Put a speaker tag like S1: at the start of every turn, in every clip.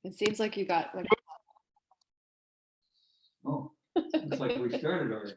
S1: It seems like you got like
S2: Oh, it's like we started already.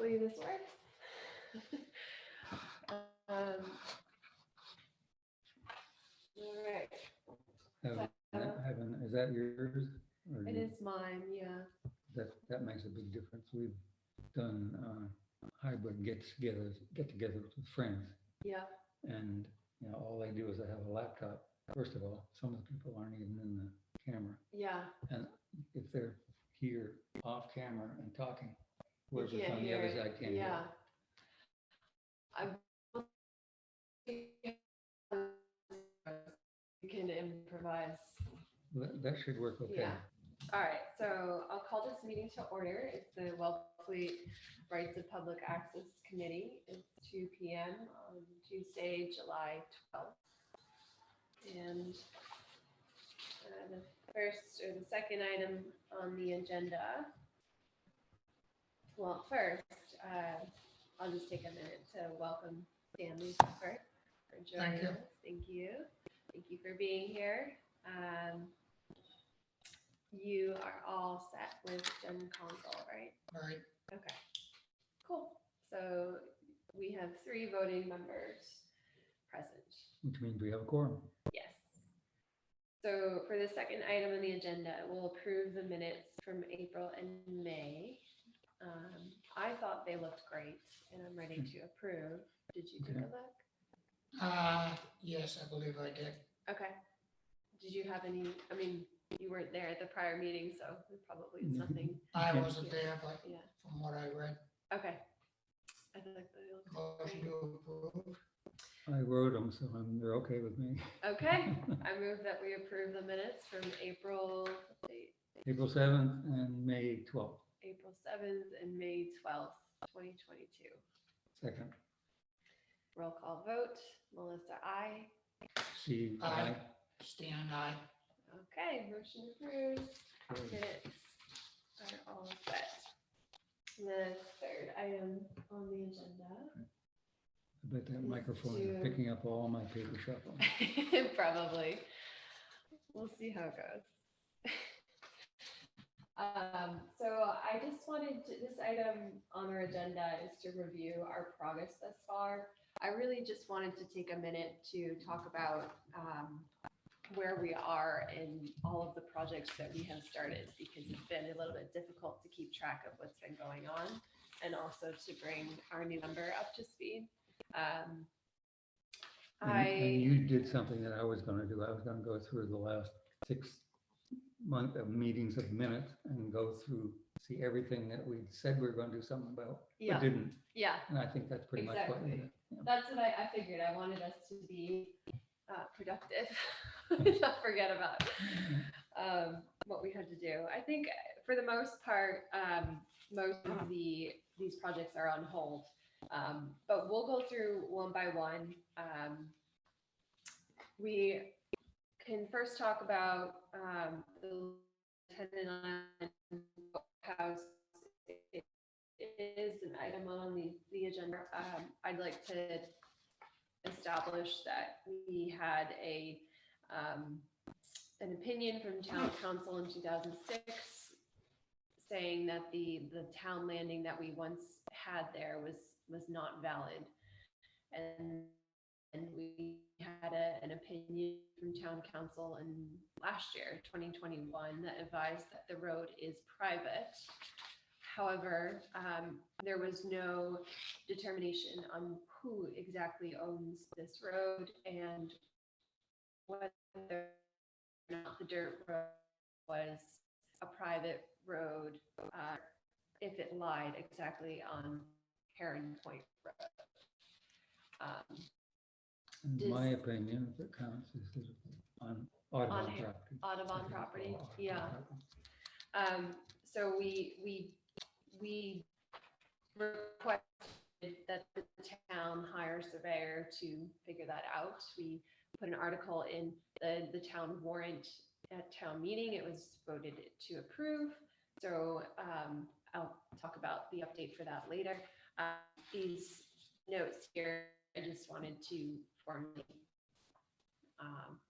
S1: Hopefully this works. All right,
S2: Is that yours? Or
S1: it is mine, yeah.
S2: that makes a big difference. We've done hybrid get-togethers with friends,
S1: Yeah,
S2: and all they do is they have a laptop. First of all, some of the people aren't even in the camera,
S1: yeah.
S2: and if they're here off camera and talking,
S1: You
S2: whoever's
S1: can't
S2: on the
S1: hear
S2: other
S1: it.
S2: side can't hear.
S1: Yeah. You can improvise.
S2: That should work okay.
S1: Yeah. All right, so I'll call this meeting to order. It's the Wellfleet Rights of Public Access Committee. It's 2 p.m. on Tuesday, July 12th. And the second item on the agenda. Well, first, I'll just take a minute to welcome Stanley Pepper for joining us. Thank you. Thank you for being here. You are all set with Gen Console, right?
S3: Right.
S1: Okay, cool. So we have 3 voting members present.
S2: Which means we have a quorum.
S1: Yes. So for the second item on the agenda, we'll approve the minutes from April and May. I thought they looked great and I'm ready to approve. Did you take a look?
S3: Yes, I believe I did.
S1: Okay. Did you have any, I mean, you weren't there at the prior meeting, so there probably is nothing.
S3: I
S2: Okay.
S3: wasn't there, but
S1: Yeah.
S3: from what I read,
S1: Okay. I thought they looked
S3: motion
S1: great.
S3: to approve.
S2: I wrote them, so they're okay with me.
S1: Okay. I move that we approve the minutes from April
S2: 7th and May 12th.
S1: April 7th and May 12th, 2022.
S2: Second.
S1: Roll call vote. Melissa, I.
S2: Steve,
S3: Aye. Stan, aye.
S1: Okay, motion approved.
S2: Aye.
S1: Minutes are all set. The third item on the agenda.
S2: I bet that microphone is picking up all my paper shuffling.
S1: Probably. We'll see how it goes. So I just wanted to, this item on our agenda is to review our progress thus far. I really just wanted to take a minute to talk about where we are in all of the projects that we have started, because it's been a little bit difficult to keep track of what's been going on, and also to bring our new member up to speed.
S2: And you did something that I was going to do. I was going to go through the last 6 months of meetings of minutes and go through, see everything that we said we were going to do something about,
S1: Yeah.
S2: but didn't.
S1: Yeah,
S2: And I think that's pretty much what we did. Yeah.
S1: that's what I figured. I wanted us to be productive, not forget about what we had to do. I think for the most part, most of these projects are on hold, but we'll go through one by one. We can first talk about the Boathouse. It is an item on the agenda. I'd like to establish that we had an opinion from town council in 2006 saying that the town landing that we once had there was not valid, and we had an opinion from town council in last year, 2021, that advised that the road is private. However, there was no determination on who exactly owns this road and whether or not the dirt road was a private road, if it lied exactly on Heron Point Road.
S2: In my opinion, if it counts, is on Audubon property.
S1: Audubon property, yeah. So we requested that the town hire a surveyor to figure that out. We put an article in the town warrant at town meeting. It was voted to approve. So I'll talk about the update for that later. These notes here, I just wanted to formally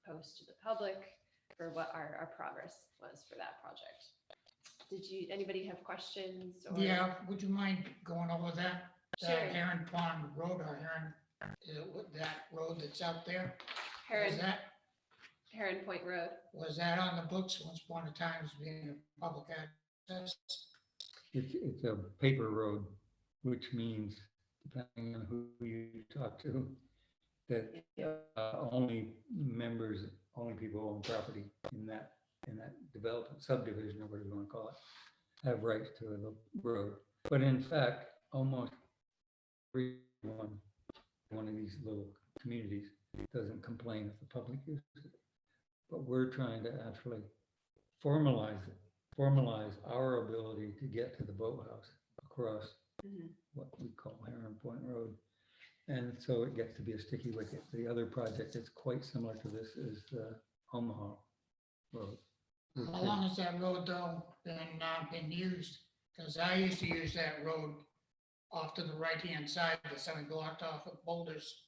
S1: post to the public for what our progress was for that project. Anybody have questions? Or?
S3: Yeah, would you mind going over that?
S1: Sure.
S3: That Heron Pond Road or that road that's out there?
S1: Heron Point Road.
S3: Was that on the books once upon a time as being a public access?
S2: It's a paper road, which means, depending on who you talk to, that only people own property in that development subdivision, or whatever you want to call it, have rights to the road. But in fact, almost everyone, one of these little communities, doesn't complain if the public uses it. But we're trying to actually formalize our ability to get to the boathouse across what we call Heron Point Road. And so it gets to be a sticky wicket. The other project that's quite similar to this is the Omaha Road.
S3: How long has that road though been used? Because I used to use that road off to the right-hand side, that's something blocked off with boulders.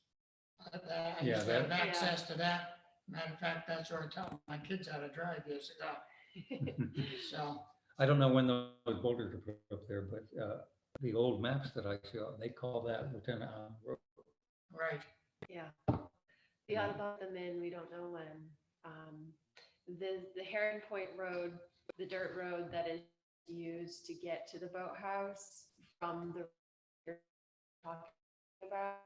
S3: I used to have access to that. Matter of fact, that's where I taught my kids how to drive years ago. So,
S2: I don't know when those boulders are put up there, but the old maps that I saw, they call that Lieutenant Allen Road.
S3: right.
S1: Yeah. The Audubon them in, we don't know when. The Heron Point Road, the dirt road that is used to get to the boathouse from the you're talking about,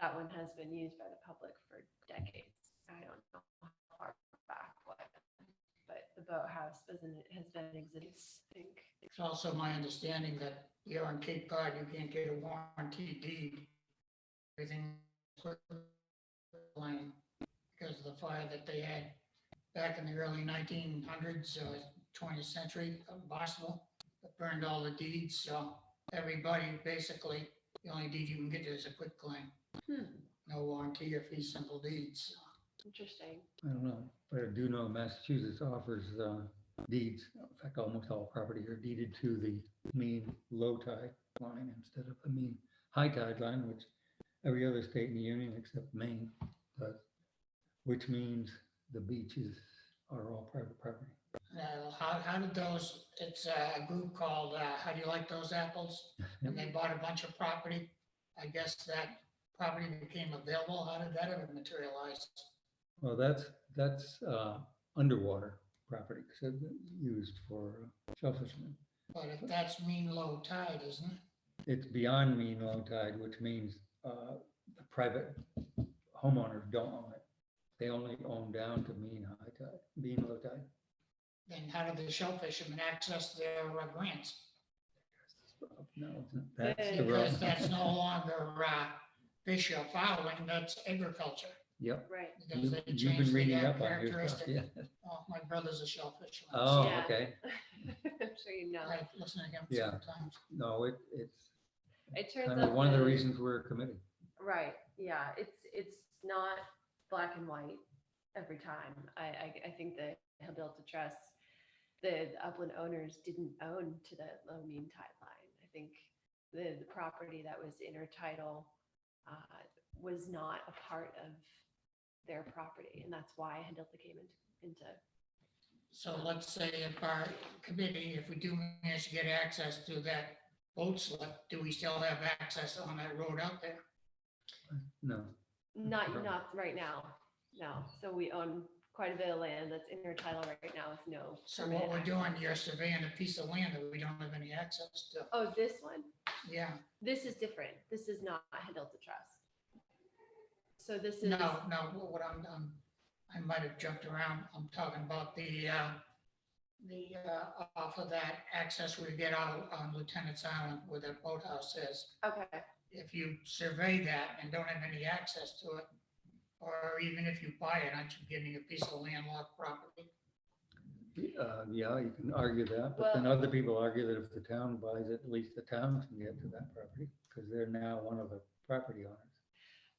S1: that one has been used by the public for decades. I don't know how far back, but the boathouse has been in existence, I think.
S3: It's also my understanding that here on Cape Cod, you can't get a warranty deed. Everything line because of the fire that they had back in the early 1900s, 20th century, Boston, that burned all the deeds. So everybody, basically, the only deed you can get is a quit claim. No warranty or fee simple deeds.
S1: Interesting.
S2: I don't know, but I do know Massachusetts offers deeds. In fact, almost all property are deeded to the mean low tide line instead of the mean high tide line, which every other state in the union except Maine does, which means the beaches are all private property.
S3: How did those, it's a group called, How Do You Like Those Apples? And they bought a bunch of property. I guess that property became available. How did that ever materialize?
S2: Well, that's underwater property, so used for shellfishing.
S3: But if that's mean low tide, isn't it?
S2: It's beyond mean low tide, which means the private homeowners don't own it. They only own down to mean high tide, mean low tide.
S3: Then how do the shellfishermen access their grants?
S2: No, that's the
S3: Because
S2: road.
S3: that's no longer fish or fowling, that's agriculture.
S2: Yep.
S1: Right.
S3: Because they
S2: You've
S3: changed
S2: been
S3: the
S2: reading up on your stuff,
S3: characteristic.
S2: yeah.
S3: Oh, my brother's a shellfisherman.
S2: Oh,
S1: Yeah.
S2: okay.
S1: I'm sure you know.
S3: I listen to him
S2: Yeah.
S3: sometimes.
S2: No, it's
S1: It turns
S2: kind
S1: out
S2: of one of the
S1: that-
S2: reasons we're committed.
S1: Right, yeah, it's not black and white every time. I think that Hillbilta Trust, the upland owners didn't own to the low mean tide line. I think the property that was intertidal was not a part of their property, and that's why Hillbilta came into.
S3: So let's say if our committee, if we do manage to get access to that boat slip, do we still have access on that road out there?
S2: No,
S1: Not right now, no. So we own quite a bit of land that's intertidal right now with no.
S3: So
S1: permanent
S3: what we're
S1: access.
S3: doing, you're surveying a piece of land that we don't have any access to.
S1: Oh, this one?
S3: Yeah,
S1: This is different. This is not Hillbilta Trust. So this is.
S3: no, what I might have jumped around. I'm talking about the off of that access we get out on Lieutenant's Island where that boathouse is.
S1: Okay,
S3: If you survey that and don't have any access to it, or even if you buy it, aren't you getting a piece of landlocked property?
S2: yeah, you can argue that, but then other people argue that if the town buys it, at least the town can get to that property because they're now one of the property owners.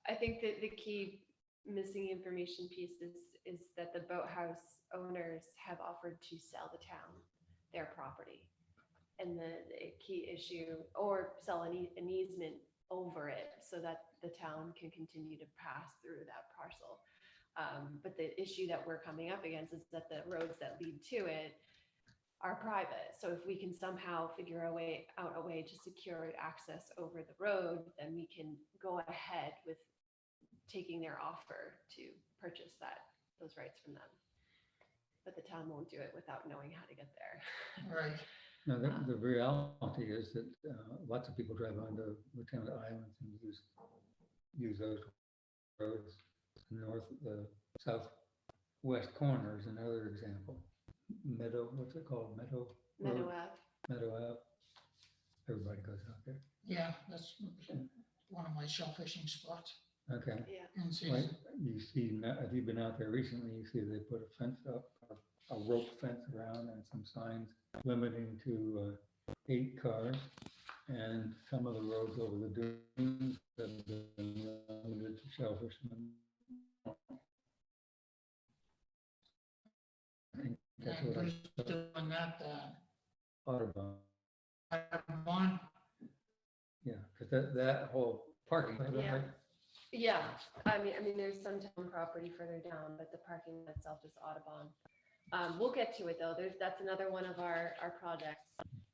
S1: I think that the key missing information piece is that the boathouse owners have offered to sell the town their property. And the key issue, or sell an easement over it so that the town can continue to pass through that parcel. But the issue that we're coming up against is that the roads that lead to it are private. So if we can somehow figure out a way to secure access over the road, then we can go ahead with taking their offer to purchase those rights from them. But the town won't do it without knowing how to get there.
S3: Right,
S2: No, the reality is that lots of people drive onto Lieutenant Island and use those roads. The southwest corner is another example. What's it called? Meadow
S1: Meadow
S2: Road?
S1: Ave.
S2: Meadow Ave. Everybody goes out there.
S3: yeah, that's one of my shell fishing spots
S2: Okay.
S1: Yeah.
S3: in
S2: Right,
S3: season.
S2: you see, if you've been out there recently, you see they put a fence up, a rope fence around and some signs limiting to 8 cars. And some of the roads over the dunes have been limited to shellfishermen. I think that's
S3: And
S2: what
S3: who's
S2: I
S3: doing that,
S2: Audubon,
S3: Audubon?
S2: yeah, because that whole parking, lot,
S1: Yeah.
S2: right?
S1: Yeah, I mean, there's some town property further down, but the parking lot itself is Audubon. We'll get to it though. That's another one of our projects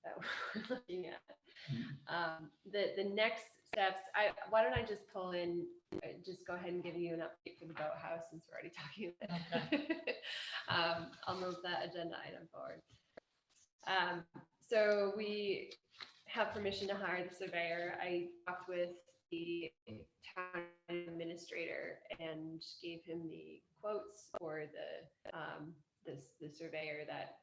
S1: that we're looking at. The next steps, why don't I just pull in, just go ahead and give you an update for the boathouse since we're already talking about it. I'll move that agenda item forward. So we have permission to hire the surveyor. I talked with the town administrator and gave him the quotes for the surveyor that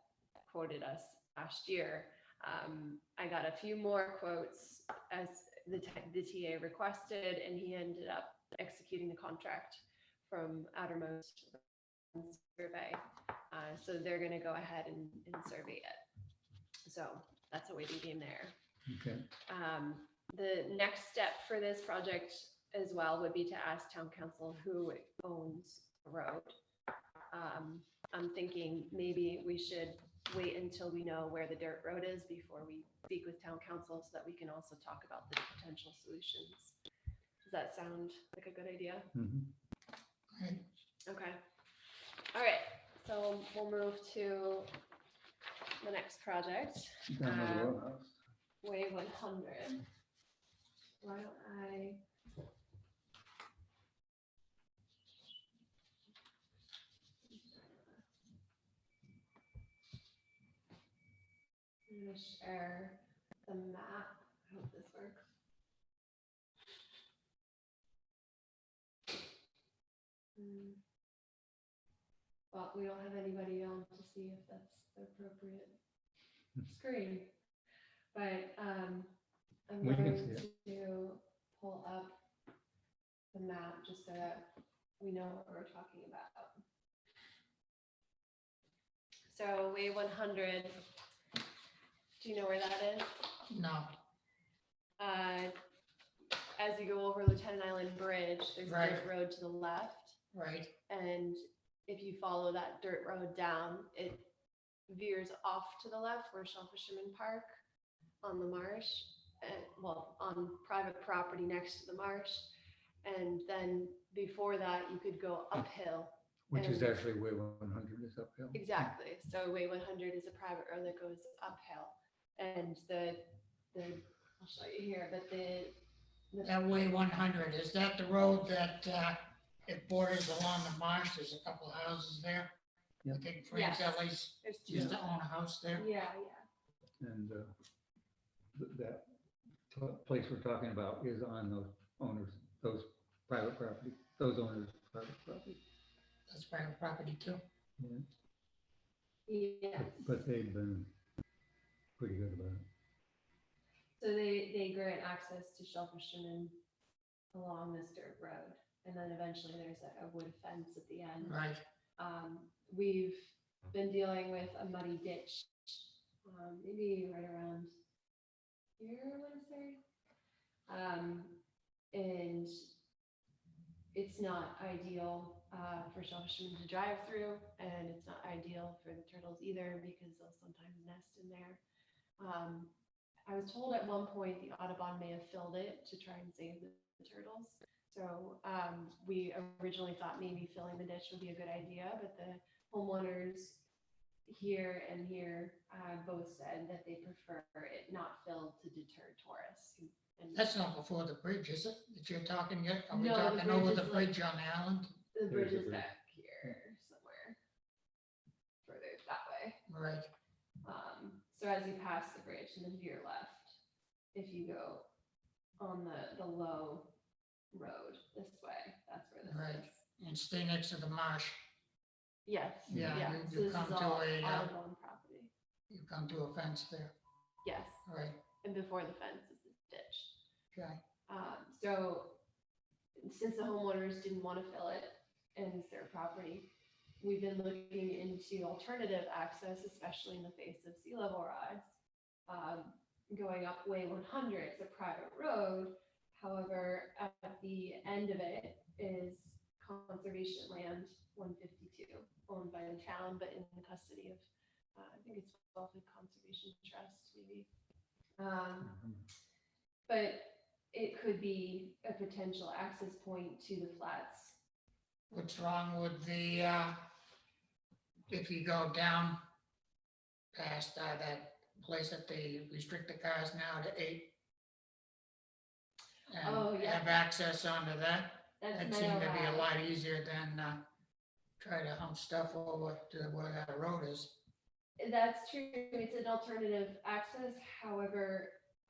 S1: quoted us last year. I got a few more quotes as the TA requested, and he ended up executing the contract from Outermost Survey. So they're going to go ahead and survey it. So that's a waiting game there.
S2: Okay,
S1: The next step for this project as well would be to ask town council who owns the road. I'm thinking maybe we should wait until we know where the dirt road is before we speak with town council so that we can also talk about the potential solutions. Does that sound like a good idea?
S2: mhm.
S3: Right.
S1: Okay. All right. So we'll move to the next project.
S2: Down to the Boathouse.
S1: Way 100. Why don't I? I'm gonna share the map. I hope this works. Well, we don't have anybody on to see if that's the appropriate screen. But I'm
S2: We can
S1: going
S2: see
S1: to pull up the map just so that we know what we're talking about. So way 100, do you know where that is?
S3: No,
S1: As you go over Lieutenant Island Bridge, there's a
S3: Right.
S1: dirt road to the left.
S3: right,
S1: And if you follow that dirt road down, it veers off to the left where Fisherman Park on the marsh, and well, on private property next to the marsh. And then before that, you could go uphill.
S2: Which is
S1: And-
S2: actually way 100 is uphill.
S1: Exactly. So way 100 is a private road that goes uphill. And I'll show you here, but the
S3: that way 100, is that the road that, it borders along the marsh, there's a couple of houses there? I
S2: Yep.
S3: think Frank's
S1: Yes.
S3: Ellie's
S1: there's two.
S3: used to own a house there.
S1: Yeah.
S2: And that place we're talking about is on those owners, those private property, those owners' private property.
S3: That's private property too.
S2: Yeah.
S1: Yes.
S2: But they've been pretty good about it.
S1: So they grant access to Fisherman along this dirt road. And then eventually there's a wood fence at the end.
S3: Right,
S1: We've been dealing with a muddy ditch, maybe right around here, I want to say. And it's not ideal for shellfishermen to drive through, and it's not ideal for the turtles either because they'll sometimes nest in there. I was told at one point the Audubon may have filled it to try and save the turtles. So we originally thought maybe filling the ditch would be a good idea, but the homeowners here and here both said that they prefer it not filled to deter tourists. And
S3: That's not before the bridge, is it, that you're talking yet? Are we
S1: No, the
S3: talking
S1: bridge
S3: over
S1: is
S3: the
S1: like-
S3: bridge on the island?
S1: the bridge
S2: There's
S1: is
S2: a bridge.
S1: back here somewhere, further that way.
S3: Right,
S1: So as you pass the bridge and then to your left, if you go on the low road this way, that's where this
S3: Right.
S1: is.
S3: and stay next to the marsh.
S1: Yes.
S3: Yeah,
S1: Yeah.
S3: you-
S1: So
S3: you
S1: this
S3: come
S1: is
S3: to
S1: all
S3: a,
S1: Audubon property.
S3: You come to a fence there,
S1: Yes,
S3: right,
S1: and before the fence is the ditch.
S3: okay,
S1: So since the homeowners didn't want to fill it and it's their property, we've been looking into alternative access, especially in the face of sea level rise. Going up Way 100, it's a private road. However, at the end of it is conservation land 152, owned by the town, but in the custody of, I think it's Wellfleet Conservation Trust, maybe. But it could be a potential access point to the flats.
S3: what's wrong with the, if you go down past, that place that they restrict the cars now to 8?
S1: Oh,
S3: And
S1: yeah.
S3: have access onto that?
S1: That's
S3: That seemed to be a
S1: Meadow
S3: lot easier than, try to hump stuff over to where that road is.
S1: Ave. That's true. It's an alternative access. However,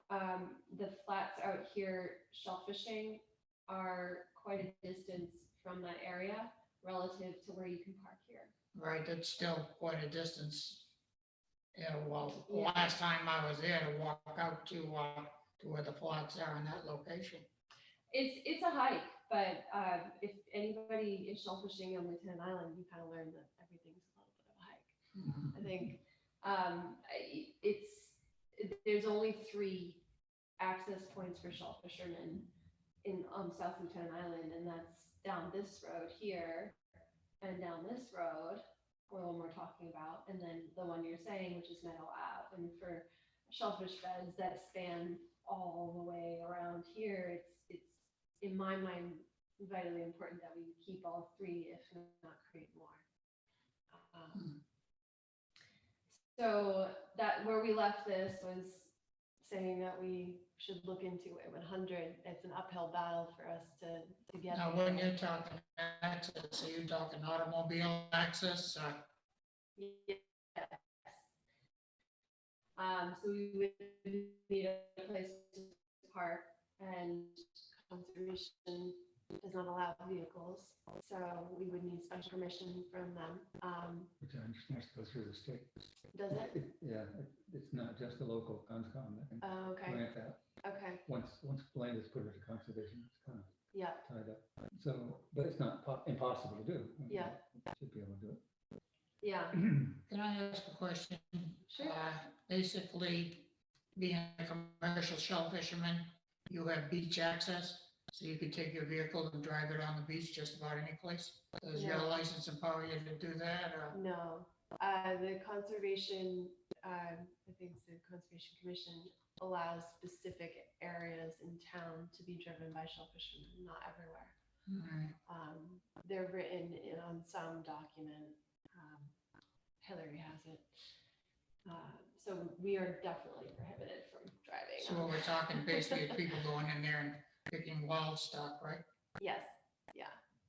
S1: the flats out here, shellfishing, are quite a distance from that area relative to where you can park here.
S3: Right, that's still quite a distance. Yeah, well,
S1: Yeah.
S3: last time I was there to walk out to where the flats are in that location.
S1: It's a hike, but if anybody is shellfishing on Lieutenant Island, you kind of learn that everything's a little bit of a hike. I think there's only 3 access points for shell fishermen on South Lieutenant Island, and that's down this road here and down this road, or the one we're talking about, and then the one you're saying, which is Meadow Ave. And for shellfish beds that span all the way around here, it's in my mind vitally important that we keep all 3, if not create more. So that where we left this was saying that we should look into it 100. It's an uphill battle for us to get.
S3: Now, when you're talking access, are you talking automobile access?
S1: Yes. So we would need a place to park, and conservation does not allow vehicles, so we would need special permission from them.
S2: Which I understand has to go through the state.
S1: Does it?
S2: Yeah, it's not just the local conscom that can
S1: Okay,
S2: grant that.
S1: okay,
S2: Once land is put into conservation, it's kind of
S1: yeah,
S2: tied up. So, but it's not impossible to do.
S1: Yeah.
S2: Should be able to do it.
S1: yeah,
S3: Can I ask a question?
S1: sure.
S3: Basically, being a commercial shell fisherman, you have beach access, so you could take your vehicle and drive it on the beach just about any place. Does your
S1: No.
S3: license empower you to do that, or?
S1: No, the conservation, I think it's the Conservation Commission allows specific areas in town to be driven by shellfishermen, not everywhere. They're written on some document. Hillary has it. So we are definitely prohibited from driving.
S3: So what we're talking basically is people going in there and picking wild stock, right?
S1: Yes,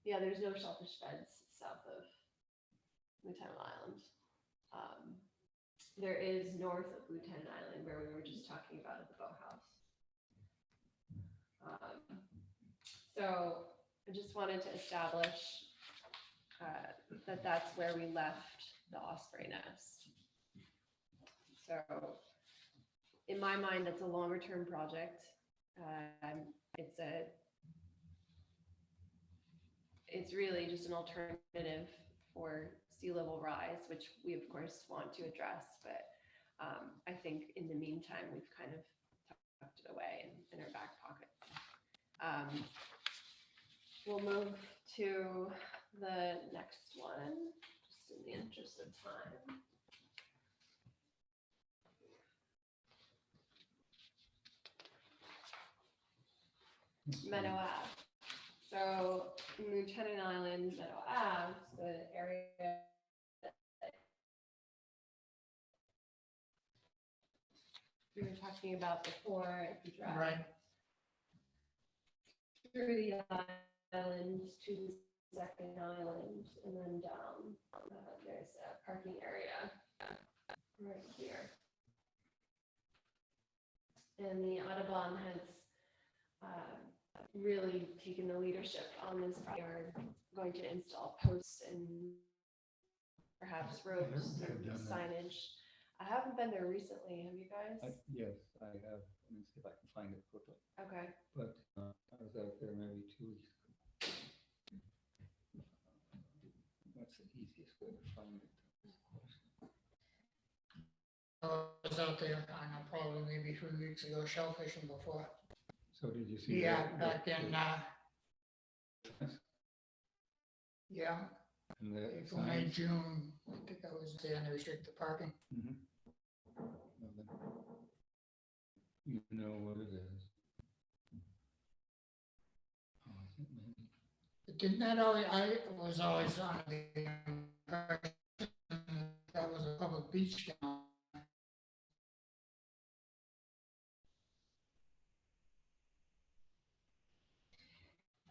S1: yeah, there's no shellfish beds south of Lieutenant Island. There is north of Lieutenant Island, where we were just talking about at the Boathouse. So I just wanted to establish that that's where we left the osprey nest. So in my mind, that's a longer term project. It's really just an alternative for sea level rise, which we of course want to address, but I think in the meantime, we've kind of tucked it away in our back pocket. We'll move to the next one, just in the interest of time. Meadow Ave. So Lieutenant Island, Meadow Ave, the area talking about before, if you drive
S3: Right,
S1: through the island to the second island and then down, there's a parking area right here. And the Audubon has really taken the leadership on this. They are going to install posts and perhaps ropes
S2: They've
S1: and
S2: done that.
S1: signage. I haven't been there recently. Have you guys?
S2: Yes, I have. Let me see if I can find it quickly.
S1: Okay.
S2: But I was out there maybe 2 weeks ago. What's the easiest way to find it?
S3: I was out there, I don't know, probably maybe 3 weeks ago, shell fishing before.
S2: So did you see?
S3: Yeah,
S2: the-
S3: back in, yeah,
S2: And the
S3: April, May,
S2: signs?
S3: June, I think I was there and they restricted the parking.
S2: Mhm. Well, then, you know what it is. Oh, I think maybe.
S3: But didn't that always, I was always on the impression that was a public beach down.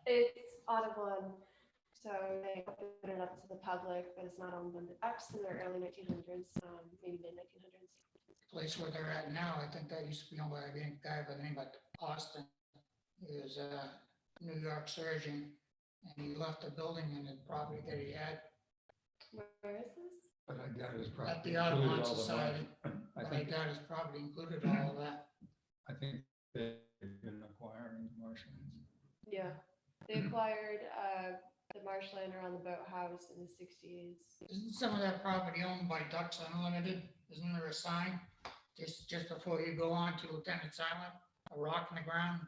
S1: It's Audubon, so they opened it up to the public, but it's not owned by the X in the early 1900s, maybe mid 1900s.
S3: Place where they're at now, I think that used to be owned by a guy by the name of Austin. He was a New York surgeon, and he left the building and the property that he had
S1: Where is this?
S2: But I doubt his
S3: at
S2: property.
S3: the
S2: included
S3: Audubon
S2: all the
S3: Society.
S2: money. I
S3: But I
S2: think,
S3: doubt his property included all of that.
S2: I think they've been acquiring marshlands.
S1: Yeah, they acquired the marshland around the Boathouse in the 60s.
S3: Isn't some of that property owned by Ducks Unlimited? Isn't there a sign just before you go on to Lieutenant's Island? A rock in the ground,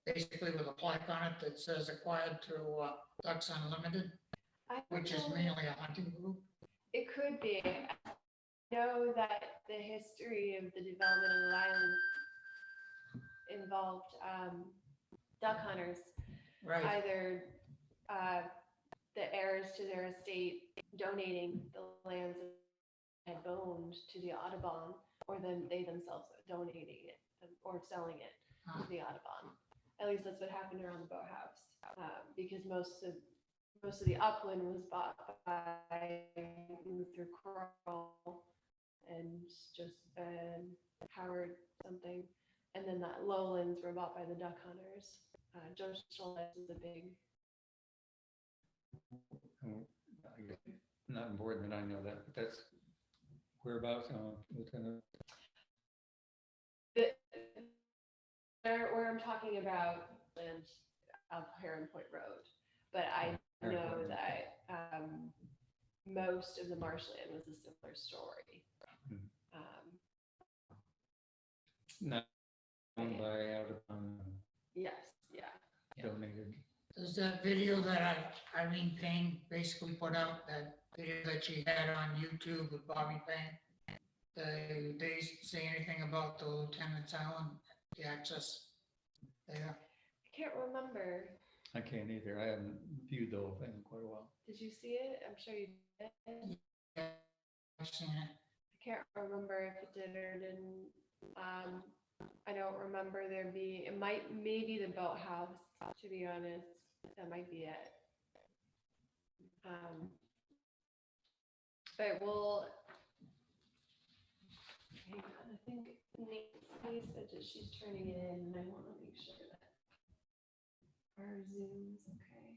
S3: basically with a plaque on it that says acquired through Ducks Unlimited,
S1: I don't
S3: which is
S1: know.
S3: mainly a hunting group.
S1: It could be. I know that the history of the development of the island involved duck hunters,
S3: Right,
S1: either the heirs to their estate donating the lands they had owned to the Audubon, or then they themselves donating it or selling it to the Audubon. At least that's what happened around the Boathouse, because most of the upland was bought by Luther Kroll and just Howard something, and then that lowlands were bought by the duck hunters. George Schultz is a big.
S2: I guess not important that I know that, but that's whereabouts, Lieutenant.
S1: Where I'm talking about land up Heron Point Road, but I
S2: Heron
S1: know
S2: Point.
S1: that most of the marshland was a similar story.
S2: Not owned by Audubon,
S1: Yes, yeah.
S2: donated.
S3: there's that video that Irene Payne basically put out, that video that she had on YouTube with Bobby Payne. They say anything about the Lieutenant's Island, the access there?
S1: I can't remember.
S2: I can't either. I haven't viewed the whole thing in quite a while.
S1: Did you see it? I'm sure you did.
S3: Yeah, I've seen it.
S1: I can't remember if it did or didn't. I don't remember there being, maybe the boathouse, to be honest. That might be it. But we'll, hang on, I think Nancy said that she's turning it in, and I want to make sure that our Zoom's okay.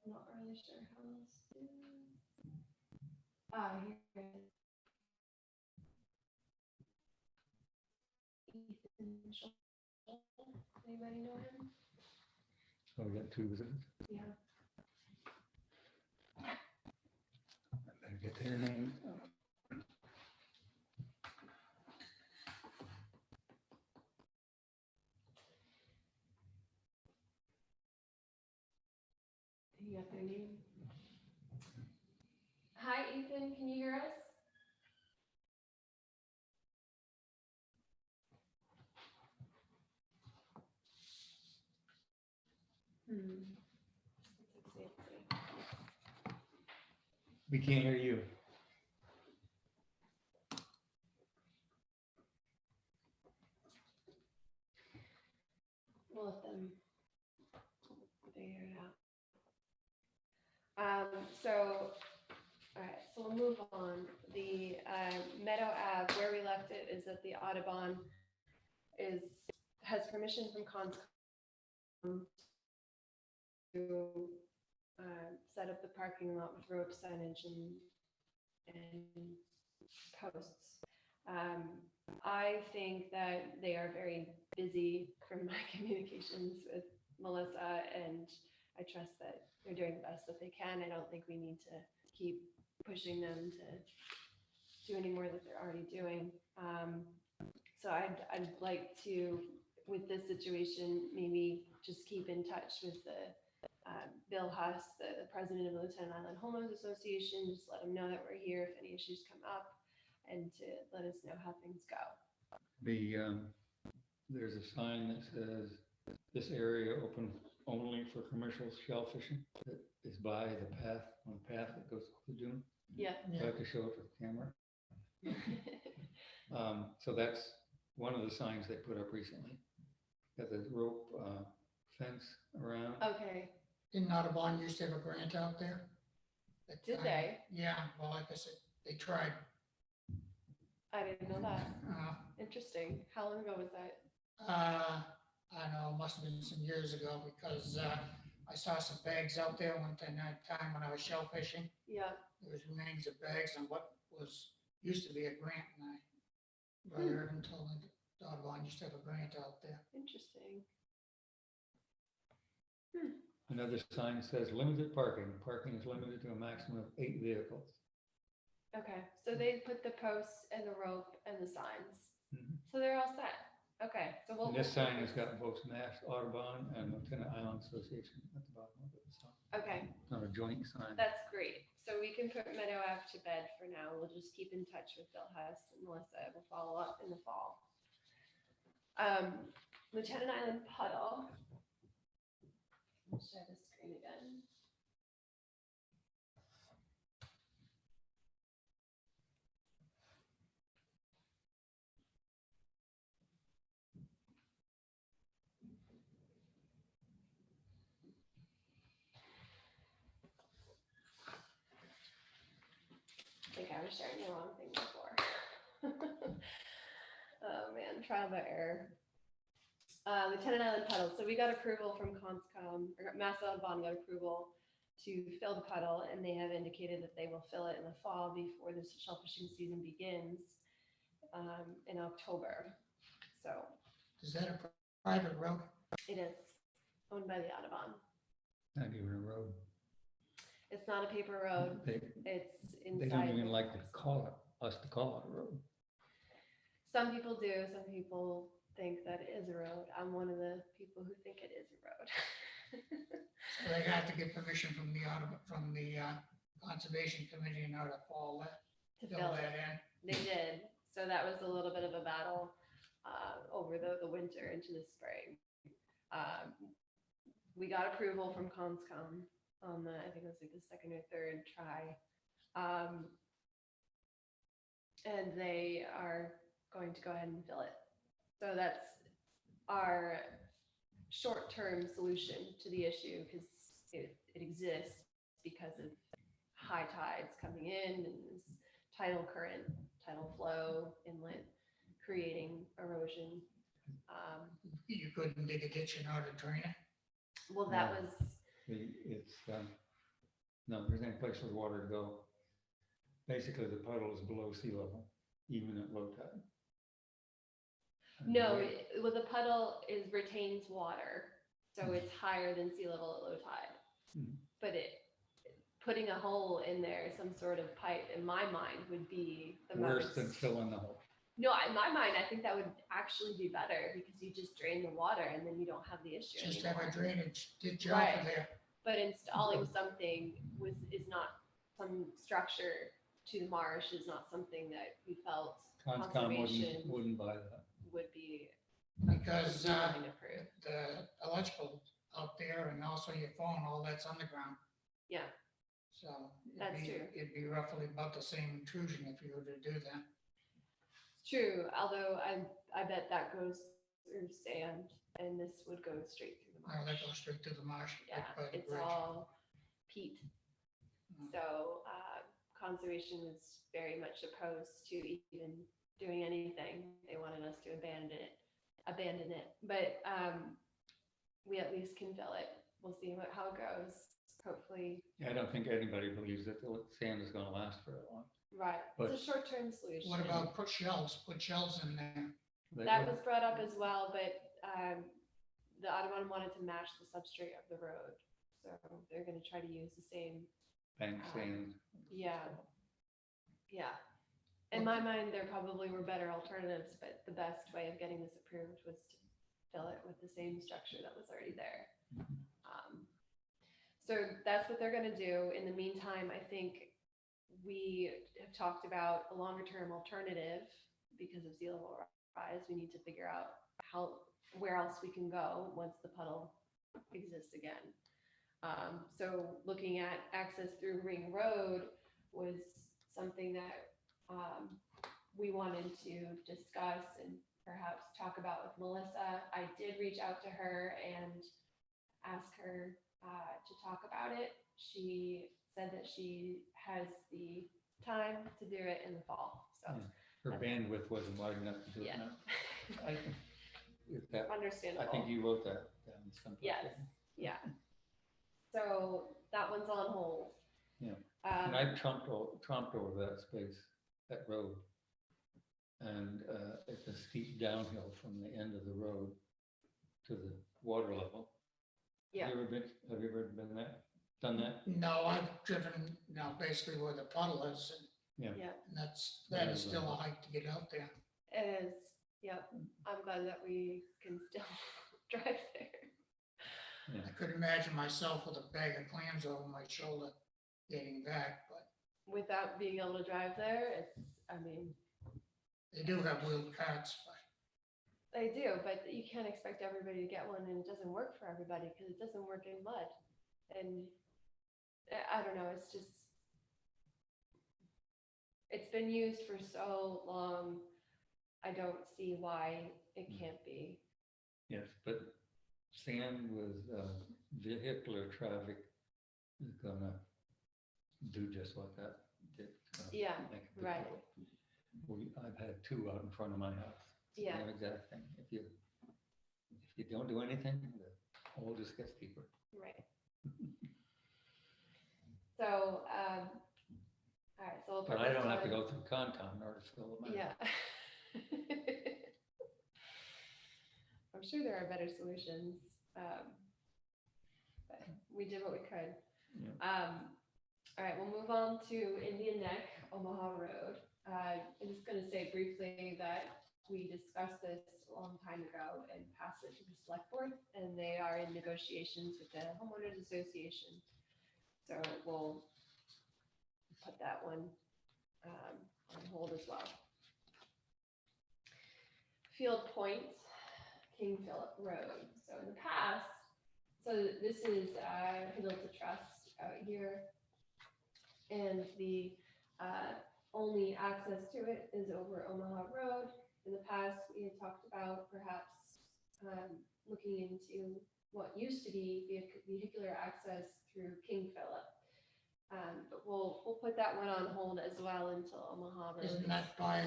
S1: I'm not really sure how else to do it. Here it is. Ethan Schultz. Anybody know him?
S2: So we got two visitors.
S1: Yeah.
S2: I better get their names.
S1: You got their name? Hi, Ethan. Can you hear us? Let's see.
S2: We can't hear you.
S1: move on. The Meadow Ave, where we left it, is that the Audubon has permission from Conscom to set up the parking lot with rope signage and posts. I think that they are very busy from my communications with Melissa, and I trust that they're doing the best that they can. I don't think we need to keep pushing them to do any more that they're already doing. So I'd like to, with this situation, maybe just keep in touch with the Bill Huss, the president of the Lieutenant Island Homeowners Association, just let him know that we're here if any issues come up, and to let us know how things go.
S2: There's a sign that says, this area open only for commercial shellfishing, that is by the path, on the path that goes to the dune.
S1: Yeah.
S2: So I have to show it to the camera. So that's one of the signs they put up recently. Got the rope fence around.
S1: Okay,
S3: Didn't Audubon used to have a grant out there?
S1: did they?
S3: Yeah, well, like I said, they tried.
S1: I didn't know that.
S3: Uh,
S1: Interesting. How long ago was that?
S3: I don't know, it must have been some years ago, because I saw some bags out there one time when I was shell fishing.
S1: Yeah.
S3: There was remains of bags on what used to be a grant, and Brother Evan told me that Audubon used to have a grant out there.
S1: Interesting.
S2: Another sign says limited parking. Parking is limited to a maximum of 8 vehicles.
S1: Okay, so they put the posts and the rope and the signs.
S2: Mhm.
S1: So they're all set. Okay, so we'll.
S2: And this sign has got both Mass Audubon and Lieutenant Island Association at the bottom of it. So
S1: Okay,
S2: it's not a joint sign.
S1: that's great. So we can put Meadow Ave to bed for now. We'll just keep in touch with Bill Huss and Melissa. We'll follow up in the fall. Lieutenant Island Puddle. Share the screen again. I think I was sharing the wrong thing before. Oh man, trial by error. Lieutenant Island Puddle. So we got approval from Conscom, or Mass Audubon got approval to fill the puddle, and they have indicated that they will fill it in the fall before the shellfishing season begins in October. So
S3: Is that a private road?
S1: it is owned by the Audubon.
S2: Not even a road.
S1: It's not a paper road. It's inside.
S2: They don't even
S1: the
S2: like to
S1: forest.
S2: call it, us to call it a road.
S1: Some people do. Some people think that it is a road. I'm one of the people who think it is a road.
S3: So they have to get permission from the Conservation Committee in order to
S1: To
S3: fill
S1: fill
S3: that
S1: it.
S3: in.
S1: They did. So that was a little bit of a battle over the winter into the spring. We got approval from Conscom on the, I think it was like the second or third try. And they are going to go ahead and fill it. So that's our short-term solution to the issue, because it exists because of high tides coming in and this tidal current, tidal flow, inlet, creating erosion.
S3: You couldn't dig a ditch in order to drain it.
S1: Well, that
S2: No.
S1: was,
S2: It's, no, there's any place for the water to go. Basically, the puddle is below sea level, even at low tide. And
S1: no,
S2: they-
S1: well, the puddle retains water, so it's higher than sea level at low tide.
S2: Mhm.
S1: But putting a hole in there, some sort of pipe, in my mind, would be the
S2: Worse than
S1: most.
S2: filling the hole.
S1: No, in my mind, I think that would actually be better, because you just drain the water and then you don't have the issue
S3: Just have
S1: anymore.
S3: a drainage ditch off
S1: Right.
S3: of there.
S1: But installing something is not some structure to the marsh, is not something that we felt
S2: Conscom
S1: Conservation.
S2: wouldn't buy that.
S1: would be
S3: Because
S1: willing to approve.
S3: the electrical out there and also your phone, all that's underground.
S1: Yeah,
S3: So
S1: That's true.
S3: it'd be roughly about the same intrusion if you were to do that.
S1: it's true, although I bet that goes through sand and this would go straight through the
S3: No,
S1: marsh.
S3: that goes straight to the marsh.
S1: Yeah,
S3: by the
S1: it's
S3: bridge.
S1: all peat.
S3: Mm.
S1: So conservation was very much opposed to even doing anything. They wanted us to abandon it, but, we at least can fill it. We'll see how it goes. Hopefully,
S2: Yeah, I don't think anybody believes that the sand is gonna last very long.
S1: right,
S2: But-
S1: it's a short-term solution.
S3: What about put shells in there?
S1: That was brought up as well, but, the Audubon wanted to match the substrate of the road. So they're gonna try to use the same,
S2: Bank sand.
S1: yeah. Yeah. In my mind, there probably were better alternatives, but the best way of getting this approved was to fill it with the same structure that was already there. So that's what they're gonna do. In the meantime, I think we have talked about a longer term alternative because of sea level rise. We need to figure out where else we can go once the puddle exists again. So looking at access through Ring Road was something that we wanted to discuss and perhaps talk about with Melissa. I did reach out to her and ask her to talk about it. She said that she has the time to do it in the fall, so.
S2: Her bandwidth wasn't wide enough to do it
S1: Yes.
S2: now. I
S1: Understandable.
S2: think you wrote that down someplace.
S1: Yes, yeah. So that one's on hold.
S2: Yeah. And I tromped over that space, that road. And it's a steep downhill from the end of the road to the water level.
S1: Yeah,
S2: Have you ever been there, done that?
S3: No, I've driven, basically where the puddle is,
S2: Yeah.
S1: yeah,
S3: and that is still a hike to get out there.
S1: it is. Yep. I'm glad that we can still drive there.
S3: I could imagine myself with a bag of clams over my shoulder getting back, but
S1: Without being able to drive there,
S3: they do have wheeled carts, but
S1: they do, but you can't expect everybody to get one, and it doesn't work for everybody because it doesn't work in mud. And I don't know, it's been used for so long. I don't see why it can't be.
S2: Yes, but sand with vehicular traffic is gonna do just what that did.
S1: Yeah,
S2: make a big
S1: right.
S2: road. I've had two out in front of my house.
S1: Yeah,
S2: Same exact thing. If you don't do anything, the hole just gets deeper.
S1: right. So, all right, so we'll put
S2: But I
S1: this
S2: don't have to
S1: one-
S2: go through Concom in order to fill them out.
S1: Yeah. I'm sure there are better solutions. But we did what we could.
S2: Yeah.
S1: All right, we'll move on to Indian Neck, Omaha Road. I'm just gonna say briefly that we discussed this a long time ago and passed it to the select board, and they are in negotiations with the homeowners association. So we'll put that one on hold as well. Field Point, King Philip Road. So in the past, so this is Hiddle Trust out here. And the only access to it is over Omaha Road. In the past, we had talked about perhaps looking into what used to be vehicular access through King Philip. But we'll put that one on hold as well until Omaha Road.
S3: isn't that by,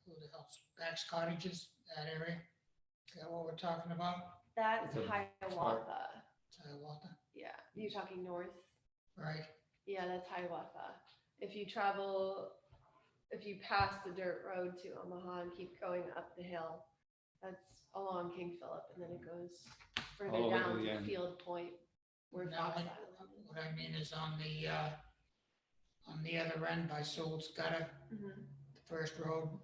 S3: who the hell's, Bax Cottages, that area? Is that what we're talking about?
S1: That's
S2: It's a
S1: Hiawatha.
S3: Hiawatha,
S1: Yeah, you're talking north.
S3: right?
S1: Yeah, that's Hiawatha. If you pass the dirt road to Omaha and keep going up the hill, that's along King Philip, and then it goes
S2: All the
S1: further
S2: way to
S1: down
S2: the
S1: to
S2: end.
S1: Field Point. Where
S3: Now,
S1: Fox
S3: what
S1: Island
S3: I mean is on the other end by Sewell's Gutter,
S1: is. Mhm.
S3: the first road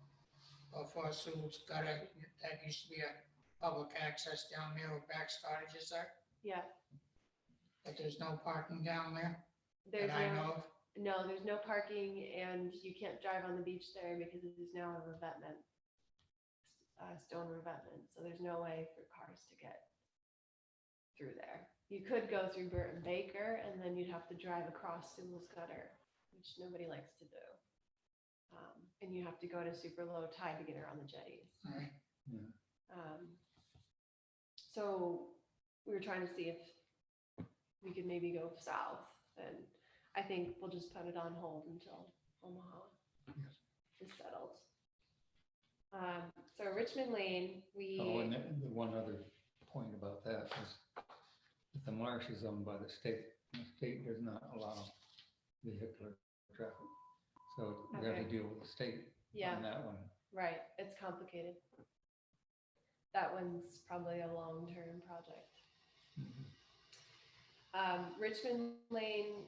S3: before Sewell's Gutter, that used to be a public access down there with Bax Cottages there,
S1: Yeah,
S3: but there's no parking down there
S1: there's
S3: that I know of.
S1: no, there's no parking, and you can't drive on the beach there because it is now a revetment, stone revetment. So there's no way for cars to get through there. You could go through Burton Baker, and then you'd have to drive across Sewell's Gutter, which nobody likes to do. And you have to go to super low tide to get around the jetties.
S3: All right.
S1: So we were trying to see if we could maybe go south, and I think we'll just put it on hold until Omaha is settled. So Richmond Lane,
S2: Oh, and the one other point about that is that the marsh is owned by the state. And the state does not allow vehicular traffic. So we have to
S1: Okay.
S2: deal with the state
S1: yeah,
S2: on that one.
S1: right, it's complicated. That one's probably a long-term project. Richmond Lane,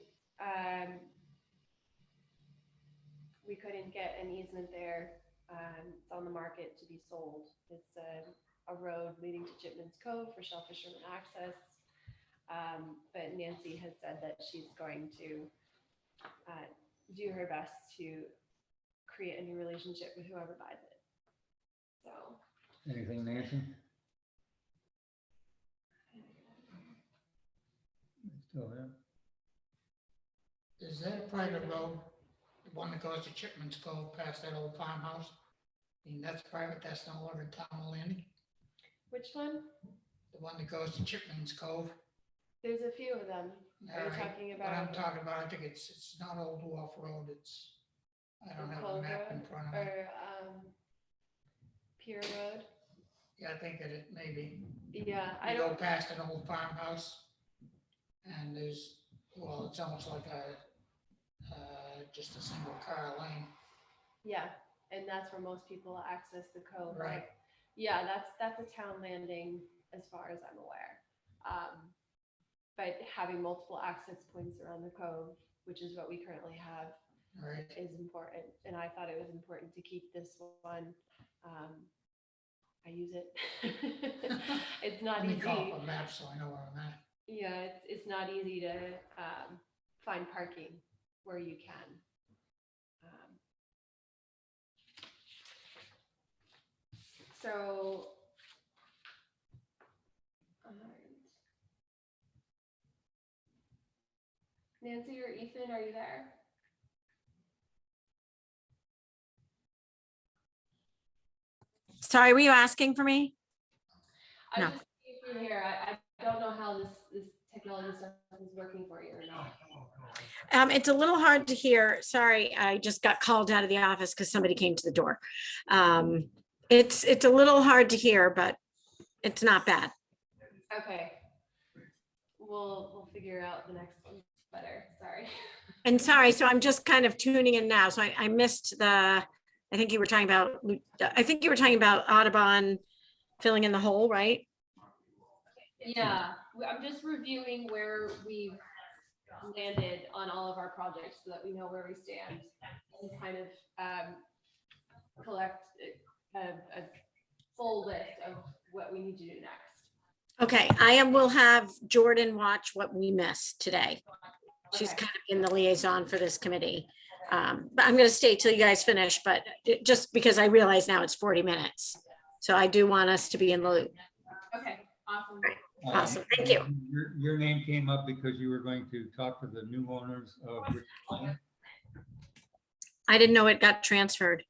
S1: we couldn't get an easement there. It's on the market to be sold. It's a road leading to Chipman's Cove for shell fisherman access. But Nancy has said that she's going to do her best to create a new relationship with whoever buys it. So.
S2: Anything, Nancy? Still here?
S3: Is that a private road? The one that goes to Chipman's Cove past that old farmhouse? I mean, that's private, that's no longer town landing.
S1: Which one?
S3: The one that goes to Chipman's Cove.
S1: There's a few of them. Are you
S3: All right,
S1: talking
S3: what I'm
S1: about
S3: talking about, I think it's not Old Wharf Road, it's, I don't have a
S1: Cove
S3: map in
S1: Road
S3: front of me.
S1: or Pier Road?
S3: Yeah, I think it may be.
S1: Yeah, I
S3: You go
S1: don't.
S3: past an old farmhouse and there's, well, it's almost like just a single car lane.
S1: Yeah, and that's where most people access the cove.
S3: Right.
S1: Yeah, that's a town landing as far as I'm aware. But having multiple access points around the cove, which is what we currently have,
S3: Right.
S1: is important. And I thought it was important to keep this one. I use it. It's not
S3: Let me
S1: easy.
S3: call up a map so I know where I'm at.
S1: Yeah, it's not easy to find parking where you can. So, Nancy or Ethan, are you there?
S4: Sorry, were you asking for me?
S1: I
S4: No.
S1: just see if you're here. I don't know how this technology stuff is working for you or not.
S4: It's a little hard to hear. Sorry, I just got called out of the office because somebody came to the door. It's a little hard to hear, but it's not bad.
S1: Okay. We'll figure out the next one better. Sorry.
S4: And sorry, so I'm just kind of tuning in now. So I missed I think you were talking about Audubon filling in the hole, right?
S1: Yeah, I'm just reviewing where we've landed on all of our projects so that we know where we stand and kind of collect a full list of what we need to do next.
S4: Okay, will have Jordan watch what we missed today. She's
S1: Okay.
S4: kind of in the liaison for this committee. But I'm going to stay till you guys finish, but just because I realize now it's 40 minutes. So I do want us to be in the loop.
S1: Okay, awesome.
S4: Awesome, thank you.
S2: Your name came up because you were going to talk to the new owners of Richmond Lane.
S4: I didn't know it got transferred.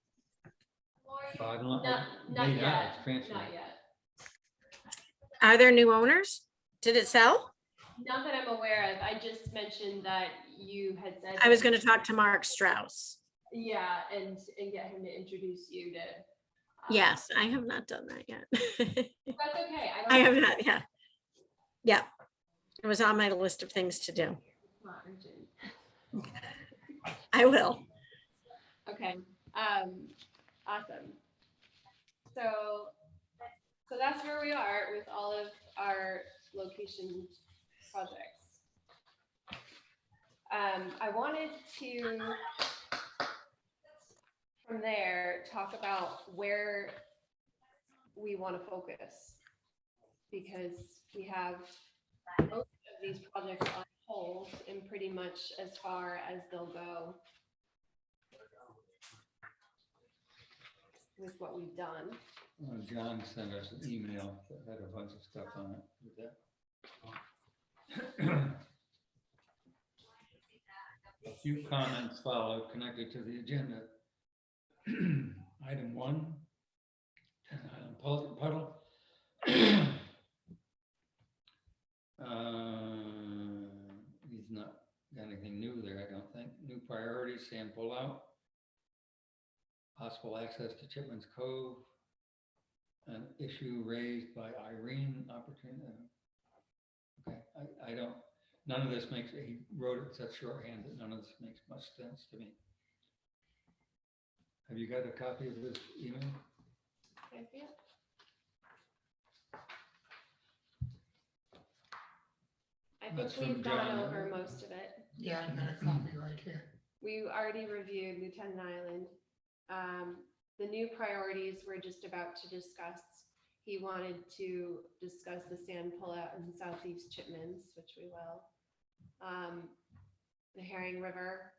S2: I don't know.
S1: Not
S2: Maybe
S1: yet.
S2: it's transferred.
S1: Not yet.
S4: Are there new owners? Did it sell?
S1: Not that I'm aware of. I just mentioned that you had said.
S4: I was going to talk to Mark Strauss.
S1: Yeah, and get him to introduce you to.
S4: Yes, I have not done that yet.
S1: That's okay.
S4: I have not, yeah. Yeah, it was on my list of things to do.
S1: Not urgent.
S4: I will.
S1: Okay. Awesome. So that's where we are with all of our location projects. I wanted to, from there, talk about where we want to focus, because we have most of these projects on hold and pretty much as far as they'll go with what we've done.
S2: John sent us an email that had a bunch of stuff on it. With that. A few comments followed connected to the agenda. Item 1, 10 Island Puddle. He's not got anything anything new there, I don't think. New priorities, sand pullout, possible access to Chipman's Cove, an issue raised by Irene, opportunity. Okay, I don't, none of this makes, he wrote it such shorthand that none of this makes much sense to me. Have you got a copy of this email?
S1: Can I see it? I think
S2: That's from
S1: we've gone
S2: John.
S1: over most of it.
S3: Yeah, I got a copy right here.
S1: We already reviewed Lieutenant Island. The new priorities we're just about to discuss. He wanted to discuss the sand pullout in Southeast Chipmans, which we will. The Herring River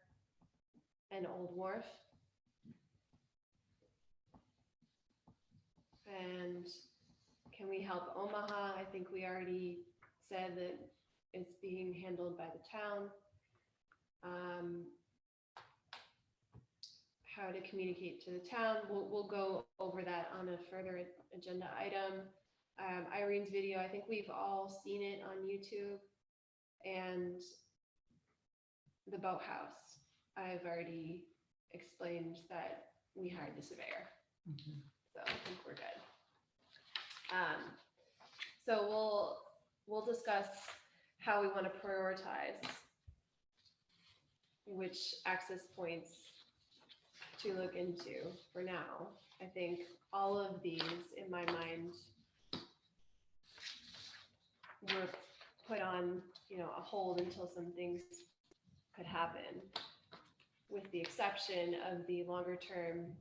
S1: and Old Wharf. And can we help Omaha? I think we already said that it's being handled by the town. How to communicate to the town. We'll go over that on a further agenda item. Irene's video, I think we've all seen it on YouTube. And the Boathouse, I've already explained that we hired the surveyor.
S2: Mhm.
S1: So I think we're good. So we'll discuss how we want to prioritize which access points to look into for now. I think all of these, in my mind, were put on, a hold until some things could happen, with the exception of the longer term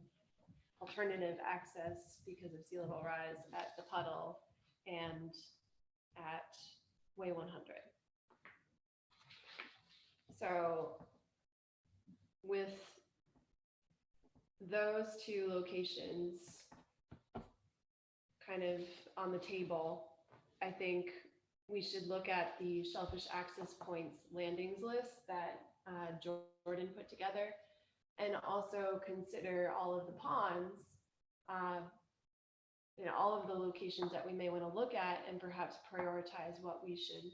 S1: alternative access because of sea level rise at the puddle and at Way 100. So with those two locations kind of on the table, I think we should look at the shellfish access points landings list that Jordan put together, and also consider all of the ponds, all of the locations that we may want to look at, and perhaps prioritize what we should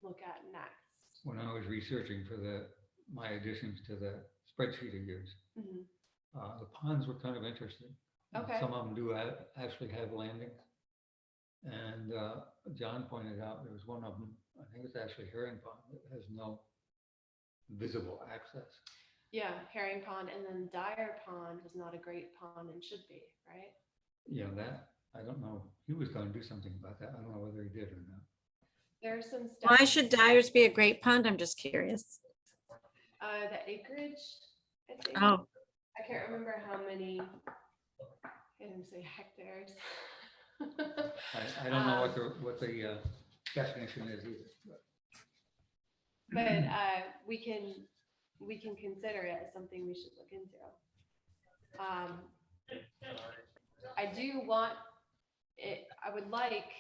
S1: look at next.
S2: When I was researching for my additions to the spreadsheet I used,
S1: Mhm.
S2: the ponds were kind of interesting.
S1: Okay.
S2: Some of them do actually have landings. And John pointed out there was one of them, I think it's actually Herring Pond, that has no visible access.
S1: Yeah, Herring Pond, and then Dyer Pond was not a great pond and should be, right?
S2: Yeah, that, I don't know. He was going to do something about that. I don't know whether he did or not.
S1: There's some stuff.
S4: Why should Dyers be a great pond? I'm just curious.
S1: The acreage, I think.
S4: Oh,
S1: I can't remember how many, I didn't say hectares.
S2: I don't know what the definition is either.
S1: But we can consider it as something we should look into. I do want it, I would like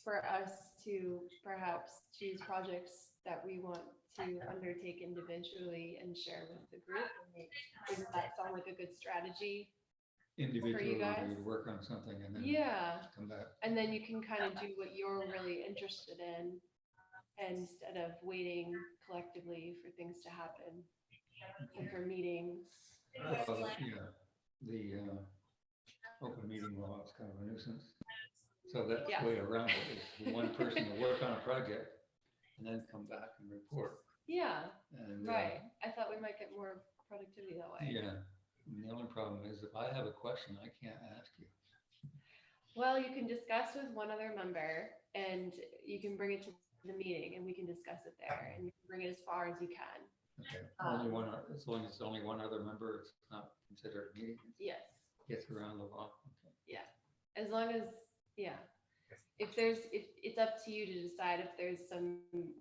S1: for us to perhaps choose projects that we want to undertake individually and share with the group. Doesn't that sound like a good strategy?
S2: Individually,
S1: guys?
S2: we would work on something and then
S1: Yeah,
S2: come back.
S1: and then you can kind of do what you're really interested in instead of waiting collectively for things to happen and for meetings.
S2: Well, yeah, the open meeting law is kind of a nuisance. So that's
S1: Yeah.
S2: the way around it, is for one person to work on a project and then come back and report.
S1: Yeah,
S2: And
S1: right. I thought we might get more productivity that way.
S2: yeah, and the only problem is if I have a question, I can't ask you.
S1: Well, you can discuss with one other member and you can bring it to the meeting and we can discuss it there, and you can bring it as far as you can.
S2: Okay, only one, as long as it's only one other member, it's not considered a meeting.
S1: Yes,
S2: Gets around the law. Okay.
S1: as long as, yeah. If it's up to you to decide if there's some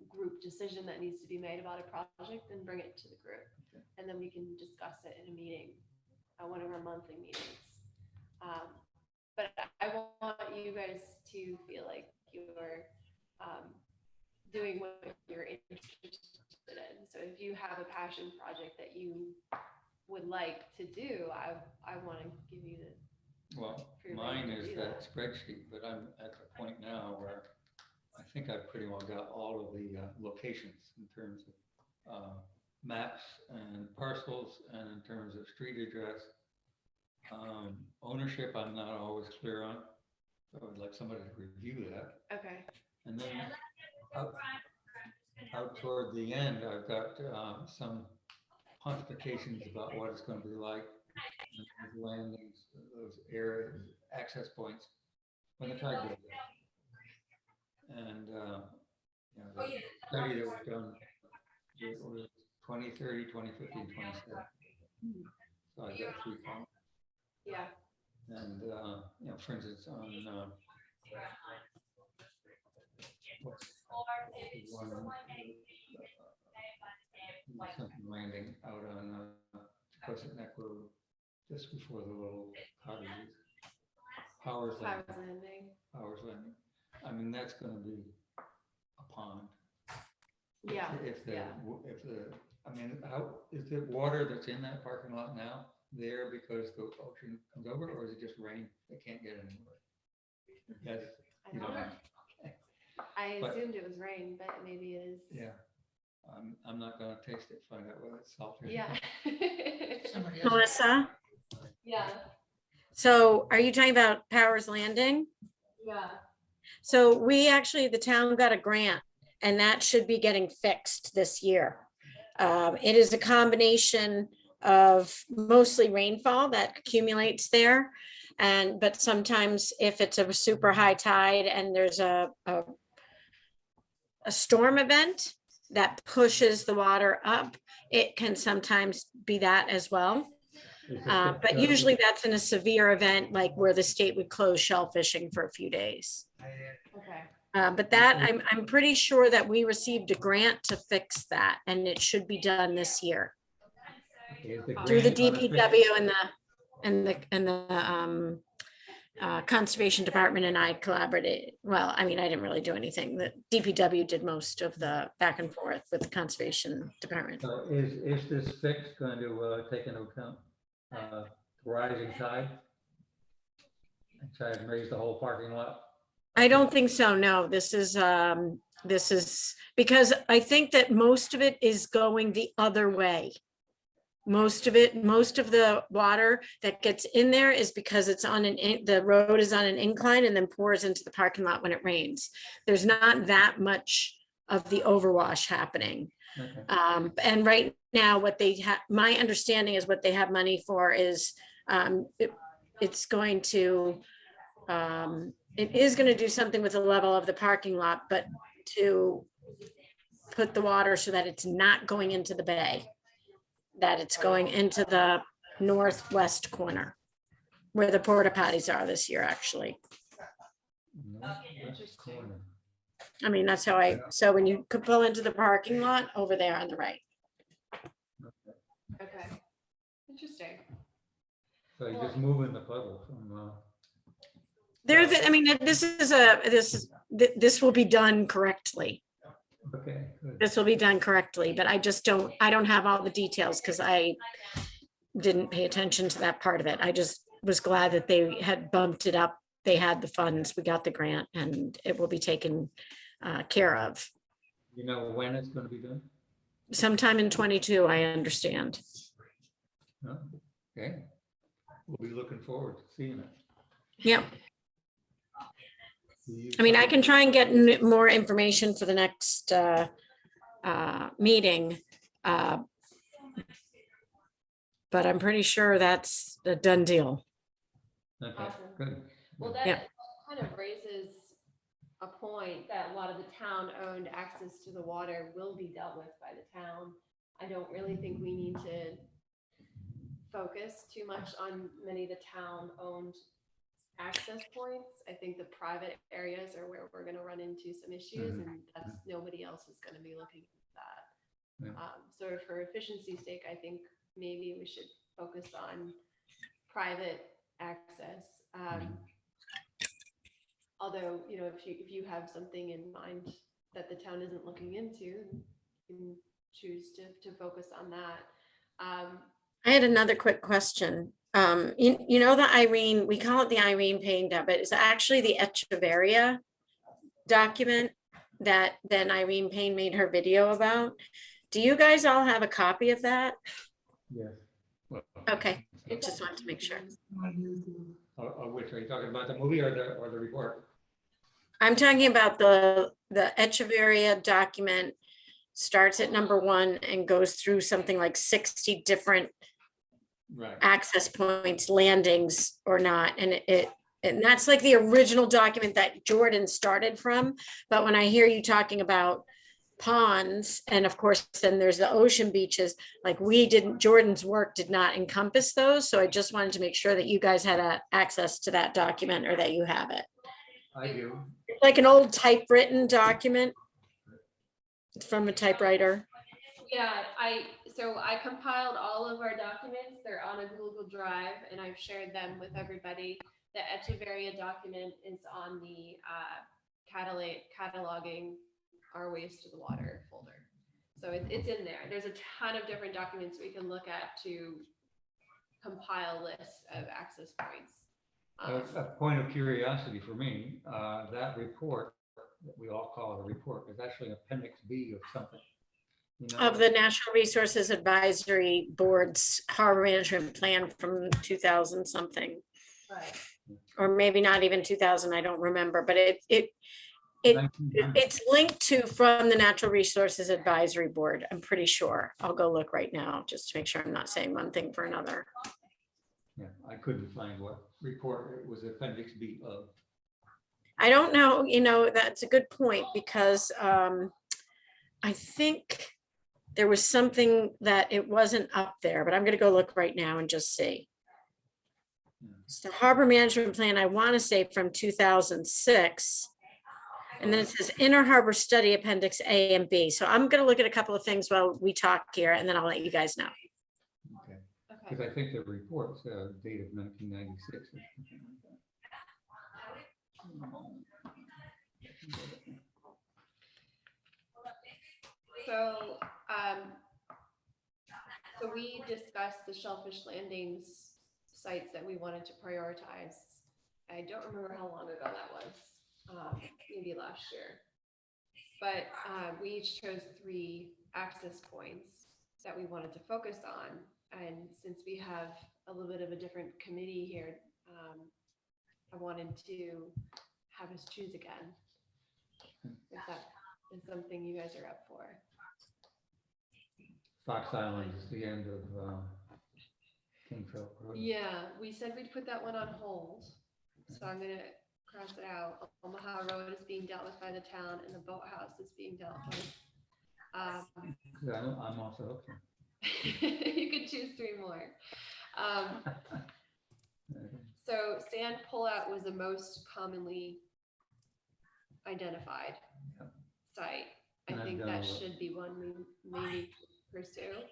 S1: group decision that needs to be made about a project, then bring it to the group.
S2: Okay.
S1: And then we can discuss it in a meeting, one of our monthly meetings. But I want you guys to feel like you're doing what you're interested in. So if you have a passion project that you would like to do, I want to give you the.
S2: Well,
S1: For your
S2: mine
S1: ready to
S2: is
S1: do
S2: that
S1: that.
S2: spreadsheet, but I'm at the point now where I think I've pretty well got all of the locations in terms of maps and parcels, and in terms of street address. Ownership, I'm not always clear on, so I'd like somebody to review that.
S1: Okay.
S2: And then out toward the end, I've got some pontifications about what it's going to be like, those landings, those areas, access points when the tide goes out. And you know, the study that was done was 2030, 2050, and 27. So I got 3 columns.
S1: Yeah.
S2: And you know, for instance, on what's the one something landing out on Crescent Neck Road, just before the little cottages. Powers Landing. Powers Landing. I mean, that's going to be a pond.
S1: Yeah.
S2: If the, I mean, how is the water that's in that parking lot now there because the ocean comes over, or is it just rain? They can't get anywhere. Yes.
S1: I don't know.
S2: Okay.
S1: I
S2: But-
S1: assumed it was rain, but maybe it is.
S2: Yeah. I'm not going to taste it, find out whether it's salty.
S1: Yeah.
S3: Somebody else.
S4: Melissa,
S1: Yeah.
S4: so are you talking about Powers Landing?
S1: Yeah.
S4: So we actually, the town got a grant and that should be getting fixed this year. It is a combination of mostly rainfall that accumulates there. But sometimes if it's a super high tide and there's a storm event that pushes the water up, it can sometimes be that as well. But usually that's in a severe event, like where the state would close shellfishing for a few days.
S1: Okay.
S4: But that, I'm pretty sure that we received a grant to fix that and it should be done this year through the DPW and the Conservation Department and I collaborated. Well, I mean, I didn't really do anything. The DPW did most of the back and forth with the Conservation Department.
S2: So is this fix going to take into account rising tide? And try and raise the whole parking lot?
S4: I don't think so. No, this is because I think that most of it is going the other way. Most of the water that gets in there is because it's on the road is on an incline and then pours into the parking lot when it rains. There's not that much of the overwash happening.
S2: Okay.
S4: And right now what they have, my understanding is what they have money for is it's going to, it is going to do something with the level of the parking lot, but to put the water so that it's not going into the bay, that it's going into the northwest corner where the porta potties are this year, actually.
S2: Northwest corner.
S4: I mean, that's how so when you could pull into the parking lot over there on the right.
S1: Okay. Interesting.
S2: So you're just moving the puddle from.
S4: I mean, this will be done correctly.
S2: Okay, good.
S4: This will be done correctly, but I don't have all the details because I didn't pay attention to that part of it. I just was glad that they had bumped it up. They had the funds, we got the grant, and it will be taken care of.
S2: You know when it's going to be done?
S4: Sometime in 22, I understand.
S2: No? Okay. We'll be looking forward to seeing it.
S4: Yep. I mean, I can try and get more information for the next meeting. But I'm pretty sure that's a done deal.
S2: Okay,
S1: Awesome.
S2: good.
S1: Well, that
S4: Yeah.
S1: kind of raises a point that a lot of the town-owned access to the water will be dealt with by the town. I don't really think we need to focus too much on many of the town-owned access points. I think the private areas are where we're going to run into some issues, and that's nobody else is going to be looking at that.
S2: Yeah.
S1: So for efficiency's sake, I think maybe we should focus on private access. Although, you know, if you have something in mind that the town isn't looking into, you can choose to focus on that.
S4: I had another quick question. You know, the Irene, we call it the Irene paying debit, is actually the Echeverria document that then Irene Payne made her video about. Do you guys all have a copy of that?
S2: Yes. Well,
S4: Okay, I just wanted to make sure.
S2: Which, are you talking about the movie or the report?
S4: I'm talking about the Echeverria document starts at number 1 and goes through something like 60 different
S2: Right.
S4: access points, landings or not. And and that's like the original document that Jordan started from. But when I hear you talking about ponds, and of course, then there's the ocean beaches, like Jordan's work did not encompass those. So I just wanted to make sure that you guys had access to that document or that you have it.
S2: I do.
S4: It's like an old typewritten document. It's from a typewriter.
S1: Yeah, so I compiled all of our documents. They're on a Google Drive and I've shared them with everybody. The Echeverria document is on the cataloging our waste to the water folder. So it's in there. There's a ton of different documents we can look at to compile lists of access points.
S2: A point of curiosity for me, that report that we all call a report is actually Appendix B of something. You know,
S4: Of the Natural Resources Advisory Board's harbor management plan from 2000 something,
S1: Right.
S4: or maybe not even 2000, I don't remember, but it's linked to from the Natural Resources Advisory Board. I'm pretty sure. I'll go look right now just to make sure I'm not saying one thing for another.
S2: Yeah, I couldn't find what report it was Appendix B of.
S4: I don't know, that's a good point because I think there was something that it wasn't up there, but I'm going to go look right now and just see. It's the harbor management plan, I want to say from 2006. And then it says Inner Harbor Study Appendix A and B. So I'm going to look at a couple of things while we talk here, and then I'll let you guys know.
S2: Okay. Because I think the report's date of 1996 or something like that.
S1: So we discussed the Shellfish Landings sites that we wanted to prioritize. I don't remember how long ago that was, maybe last year. But we each chose 3 access points that we wanted to focus on. And since we have a little bit of a different committee here, I wanted to have us choose again. If that is something you guys are up for.
S2: Fox Island is the end of Kingfield Road.
S1: Yeah, we said we'd put that one on hold. So I'm gonna cross it out. Omaha Road is being dealt with by the town and the Boathouse is being dealt with.
S2: I'm also up there.
S1: You could choose 3 more. So sand pullout was the most commonly identified site. I think that should be one we maybe pursue.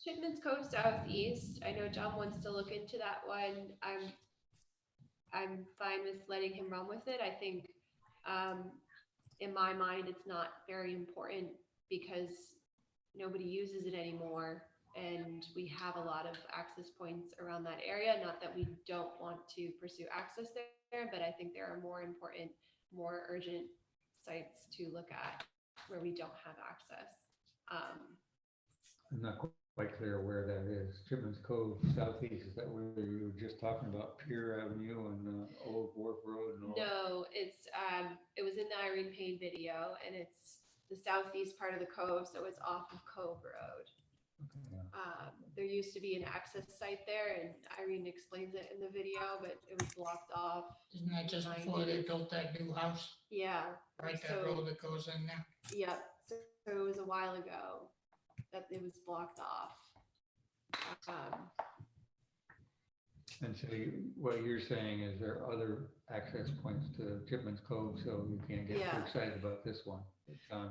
S1: Chipman's Cove Southeast. I know John wants to look into that one. I'm fine with letting him run with it. I think in my mind it's not very important because nobody uses it anymore and we have a lot of access points around that area. Not that we don't want to pursue access there, but I think there are more important, more urgent sites to look at where we don't have access.
S2: I'm not quite clear where that is. Chipman's Cove Southeast, is that where you were just talking about Pier Avenue and Old Wharf Road and all?
S1: No, it's it was in the Irene Payne video and it's the southeast part of the cove, so it's off of Cove Road.
S2: Okay, yeah.
S1: There used to be an access site there and Irene explains it in the video, but it was blocked off.
S3: Isn't that just before they built that new house?
S1: Yeah.
S3: Right, that road that goes in there?
S1: Yep. So it was a while ago that it was blocked off.
S2: And so what you're saying is there are other access points to Chipman's Cove, so you can't get too excited about this one.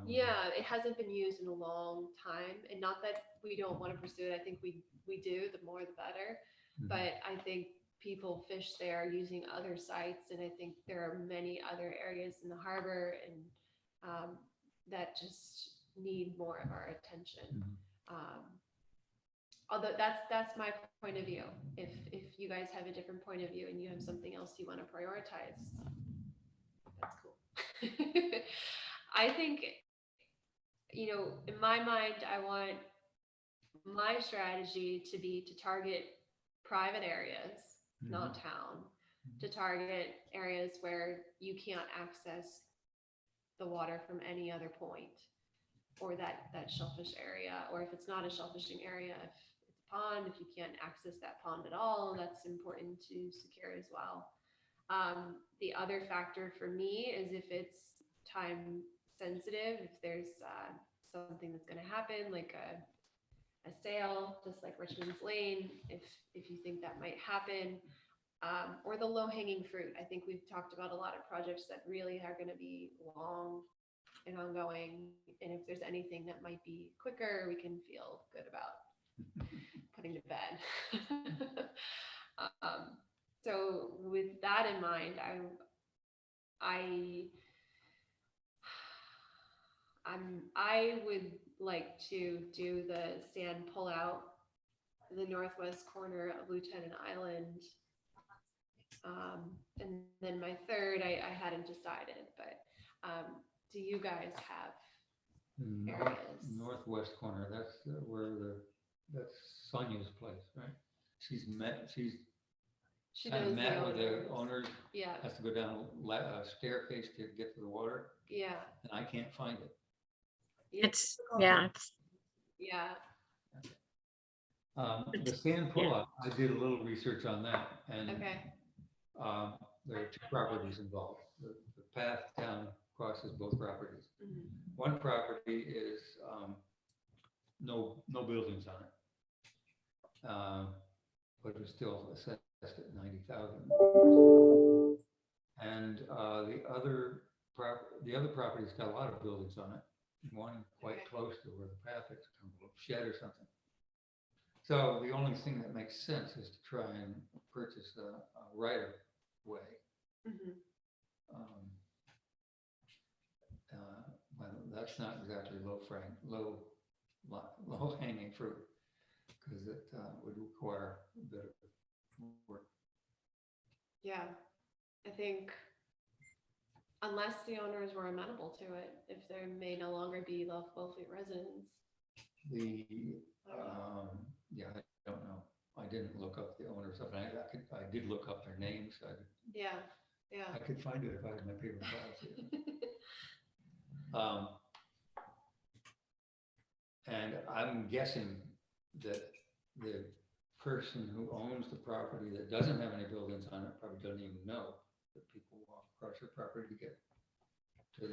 S1: Yeah, it hasn't been used in a long time, and not that we don't want to pursue it. I think we do. The more, the better. Mm-hmm. But I think people fish there using other sites, and I think there are many other areas in the harbor and that just need more of our attention. Mm-hmm. Although that's my point of view. If you guys have a different point of view and you have something else you want to prioritize, that's cool. I think you know, in my mind, I want my strategy to be to target private areas, not town, to target areas where you can't access the water from any other point, or that shellfish area, or if it's not a shellfishing area, if it's a pond, if you can't access that pond at all, that's important to secure as well. The other factor for me is if it's time sensitive, if there's something that's going to happen, like a sale, just like Richmond Lane, if you think that might happen, or the low hanging fruit. I think we've talked about a lot of projects that really are going to be long and ongoing. And if there's anything that might be quicker, we can feel good about putting to bed. So with that in mind, I would like to do the sand pull out the northwest corner of Lieutenant Island. And then my third, I hadn't decided, but do you guys have areas?
S2: Northwest corner, that's that's Sonia's place, right? She kind of
S1: knows
S2: met with the owners,
S1: Yeah,
S2: has to go down a staircase to get to the water,
S1: yeah,
S2: and I can't find it.
S4: It's, yeah,
S1: yeah.
S2: The sand pull-up, I did a little research on that, and
S1: Okay.
S2: there are two properties involved. The path down crosses both properties.
S1: Mhm.
S2: One property is no buildings on it, but it's still assessed at 90,000. And the other property's got a lot of buildings on it. One quite
S1: Okay.
S2: close to where the path is, a little shed or something. So the only thing that makes sense is to try and purchase a right of way.
S1: Mhm.
S2: Well, that's not exactly low hanging fruit, because it would require a bit of work.
S1: Yeah, I think unless the owners were amenable to it, if there may no longer be the Wellfleet residents.
S2: Yeah, I don't know. I didn't look up the owners of it. I did look up their names.
S1: Yeah,
S2: I could find it if I had my paper files here. And I'm guessing that the person who owns the property that doesn't have any buildings on it probably doesn't even know that people walk across your property to get to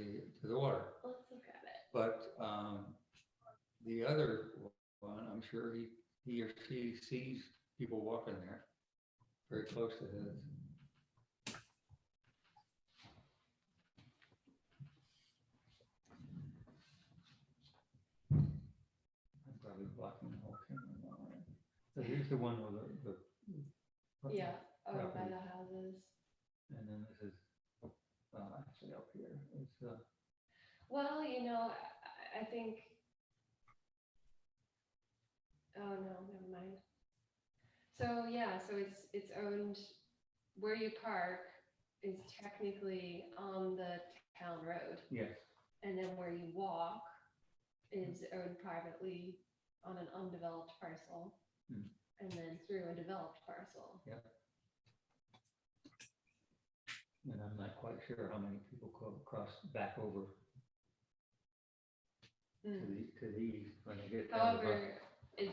S2: the water.
S1: Let's look at it.
S2: But the other one, I'm sure he or she sees people walking there very close to his. I'm probably blocking the whole camera now, right? So here's the one with the
S1: Yeah, over by
S2: property.
S1: the houses.
S2: And then this is actually up here. It's
S1: Well, you know, I think. Oh no, never mind. So yeah, so it's owned. Where you park is technically on the town road,
S2: yes.
S1: and then where you walk is owned privately on an undeveloped parcel, and then through a developed parcel.
S2: Yeah. And I'm not quite sure how many people cross back over to these when they get down the bus.
S1: However,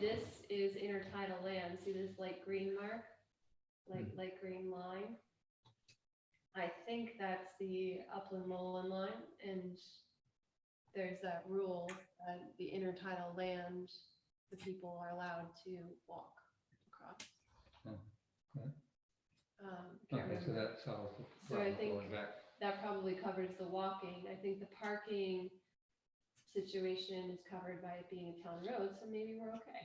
S1: this is intertidal land. See this light green mark, light green line? I think that's the upland lowland line, and there's that rule that the intertidal land, the people are allowed to walk across.
S2: Okay.
S1: Can't
S2: Okay, so
S1: remember.
S2: that solves the
S1: So I
S2: problem
S1: think
S2: going back.
S1: that probably covers the walking. I think the parking situation is covered by it being a town road, so maybe we're okay.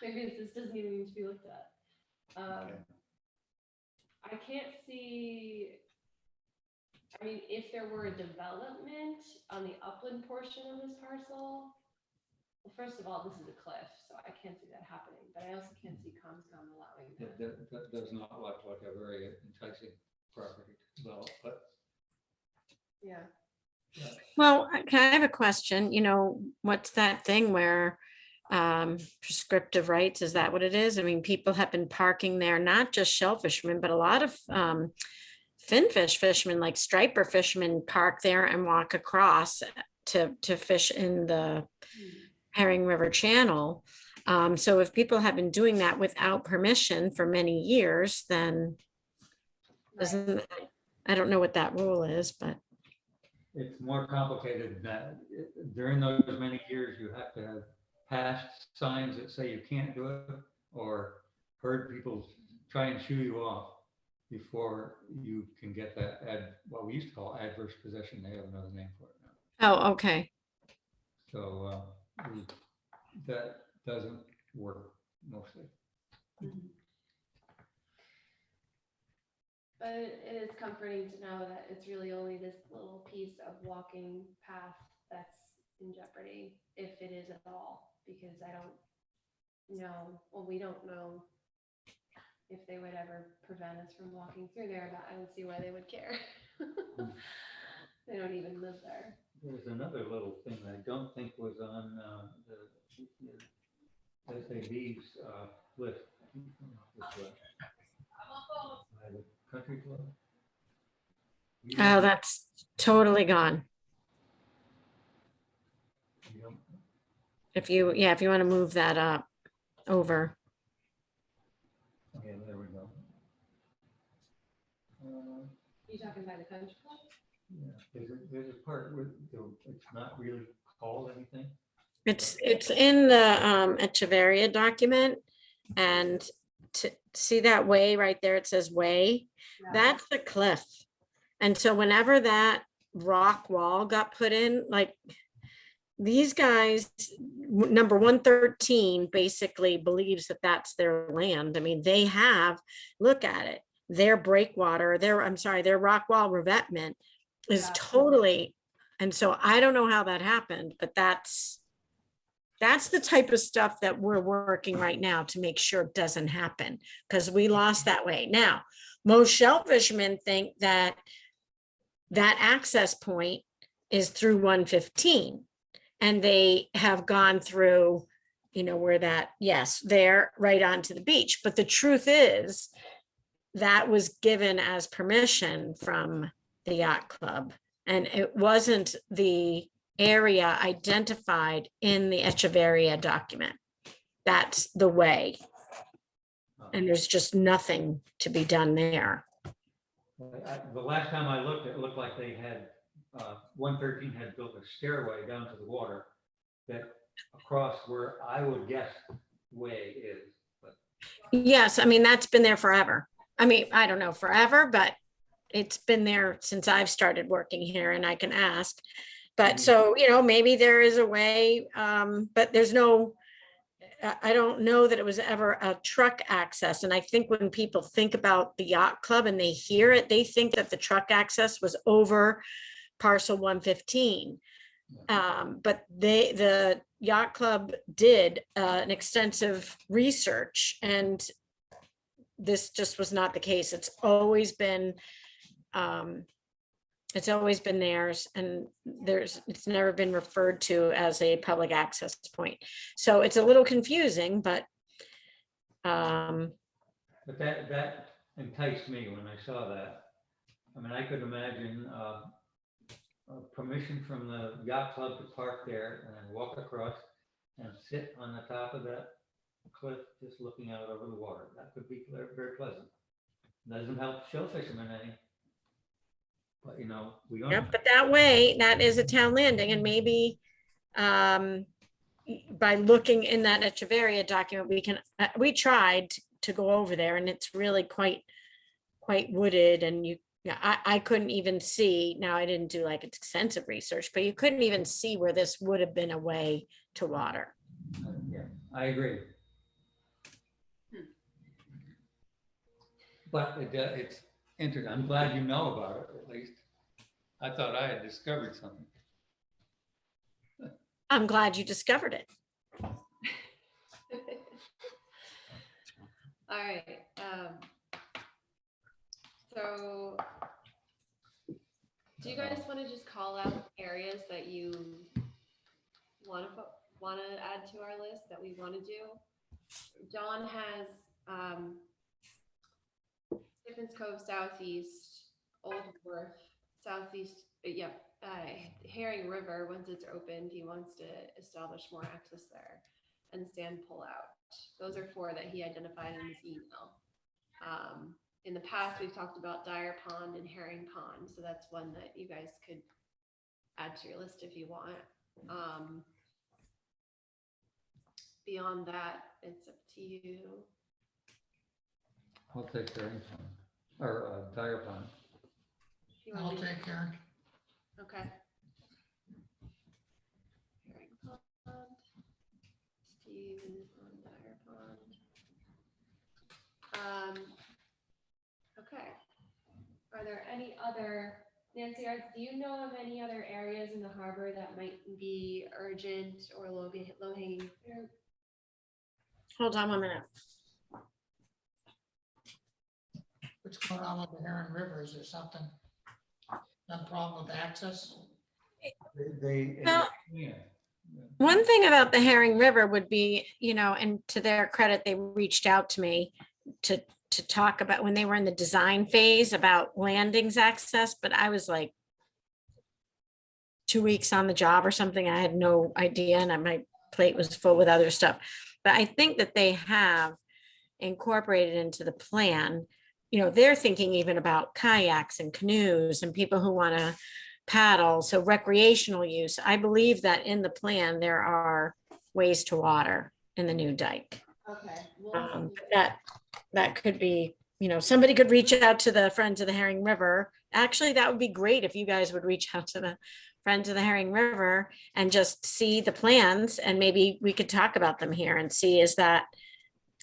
S1: Maybe this doesn't even need to be looked at.
S2: Okay.
S1: I can't see, I mean, if there were a development on the upland portion of this parcel, well, first of all, this is a cliff, so I can't see that happening, but I also can't see Conscom allowing that.
S2: That does not look like a very enticing property to develop, but
S1: Yeah.
S4: Well, I have a question, what's that thing where prescriptive rights, is that what it is? I mean, people have been parking there, not just shellfishermen, but a lot of finfish fishermen, like striper fishermen, park there and walk across to fish in the Herring River Channel. So if people have been doing that without permission for many years, then doesn't, I don't know what that rule is, but
S2: It's more complicated than that. During those many years, you have to have passed signs that say you can't do it, or heard people try and shoo you off before you can get that what we used to call adverse possession. They have another name for it now.
S4: oh, okay.
S2: So that doesn't work mostly.
S1: But it is comforting to know that it's really only this little piece of walking path that's in jeopardy, if it is at all, because I don't know, well, we don't know if they would ever prevent us from walking through there, but I don't see why they would care. They don't even live there.
S2: There's another little thing I don't think was on the SAB's list. This way. The country club.
S4: Oh, that's totally gone. If you want to move that up over.
S2: Okay, there we go.
S1: You talking about the country club?
S2: Yeah, there's a part where it's not really called anything.
S4: It's in the Echeverria document, and to see that way right there, it says way, that's the cliff. And so whenever that rock wall got put in, like these guys, number 113 basically believes that that's their land. I mean, they have, look at it, their breakwater, their rock wall revetment is totally, and so I don't know how that happened, but that's the type of stuff that we're working right now to make sure it doesn't happen, because we lost that way. Now, most shellfishermen think that access point is through 115, and they have gone through, where that, yes, they're right onto the beach. But the truth is that was given as permission from the yacht club, and it wasn't the area identified in the Echeverria document. That's the way. And there's just nothing to be done there.
S2: The last time I looked, it looked like they had 113 had built a stairway down to the water that across where I would guess way is. But
S4: yes, I mean, that's been there forever. I mean, I don't know forever, but it's been there since I've started working here, and I can ask. But so, maybe there is a way, but there's no, I don't know that it was ever a truck access. And I think when people think about the yacht club and they hear it, they think that the truck access was over parcel 115. But the yacht club did an extensive research, and this just was not the case. It's always been theirs, and it's never been referred to as a public access point. So it's a little confusing, but
S2: that enticed me when I saw that. I mean, I could imagine permission from the yacht club to park there and then walk across and sit on the top of that cliff, just looking out over the water. That could be very, very pleasant. Doesn't help shellfishermen any. But we don't.
S4: Yep, but that way, that is a town landing, and maybe by looking in that Echeverria document, we tried to go over there, and it's really quite wooded, and I couldn't even see, now I didn't do like extensive research, but you couldn't even see where this would have been a way to water.
S2: Yeah, I agree. But it's interesting. I'm glad you know about it, at least. I thought I had discovered something.
S4: I'm glad you discovered it.
S1: All right. So Do you guys want to just call out areas that you want to add to our list that we want to do? John has Stevens Cove Southeast, Old Wharf, Southeast, Herring River, once it's opened, he wants to establish more access there, and Sand Pullout. Those are 4 that he identified in his email. In the past, we've talked about Dyer Pond and Herring Pond, so that's one that you guys could add to your list if you want. Beyond that, it's up to you.
S2: I'll take Herring Pond, or Dyer Pond.
S1: If you want
S3: I'll
S1: me to-
S3: take Karen.
S1: Okay. Herring Pond. Steve on Dyer Pond. Okay. Are there any other, Nancy, do you know of any other areas in the harbor that might be urgent or low hanging fruit?
S4: Hold on 1 minute.
S3: What's going on with the Heron River? Is there something, some problem with access?
S2: They
S4: Well-
S2: yeah.
S4: One thing about the Herring River would be, and to their credit, they reached out to me to talk about when they were in the design phase about landings access, but I was like 2 weeks on the job or something. I had no idea, and my plate was full with other stuff. But I think that they have incorporated into the plan, they're thinking even about kayaks and canoes and people who want to paddle, so recreational use. I believe that in the plan, there are ways to water in the new dike.
S1: Okay.
S4: That could be, somebody could reach out to the Friends of the Herring River. Actually, that would be great if you guys would reach out to the Friends of the Herring River and just see the plans, and maybe we could talk about them here and see, is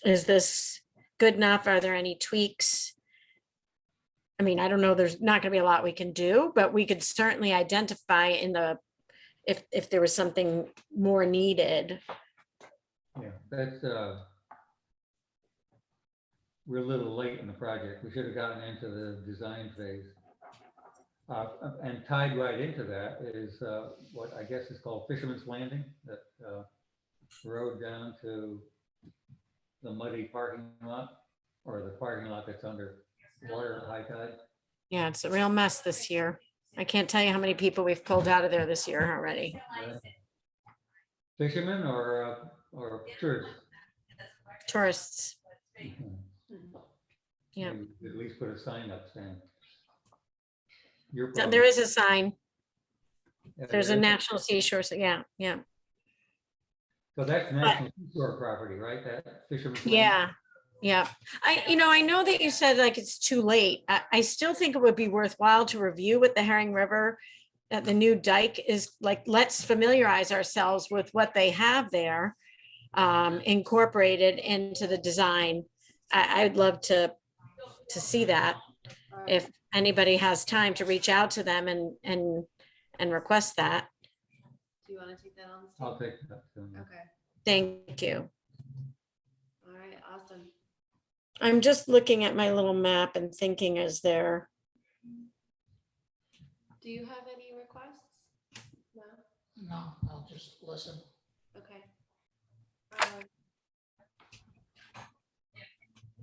S4: this good enough? Are there any tweaks? I mean, I don't know, there's not going to be a lot we can do, but we could certainly identify if there was something more needed.
S2: Yeah, that's, we're a little late in the project. We should have gotten into the design phase. And tied right into that is what I guess is called Fisherman's Landing, that road down to the muddy parking lot, or the parking lot that's under water at high tide.
S4: Yeah, it's a real mess this year. I can't tell you how many people we've pulled out of there this year already.
S2: Fishermen or tourists?
S4: Tourists. Yeah.
S2: Maybe at least put a sign up saying. Your
S4: So there is a sign.
S2: Yeah,
S4: There's a
S2: there is.
S4: national seashore. So yeah.
S2: So that's national seashore property, right? That Fisherman's Landing?
S4: Yeah. Yeah. I know that you said like it's too late. I still think it would be worthwhile to review with the Herring River at the new dike is like, let's familiarize ourselves with what they have there, incorporated into the design. I'd love to see that. If anybody has time to reach out to them and request that.
S1: Do you want to take that on? Steve?
S2: I'll take that.
S1: Okay.
S4: Thank you.
S1: All right. Awesome.
S4: I'm just looking at my little map and thinking, is there,
S1: Do you have any requests? No?
S3: No, I'll just listen.
S1: Okay.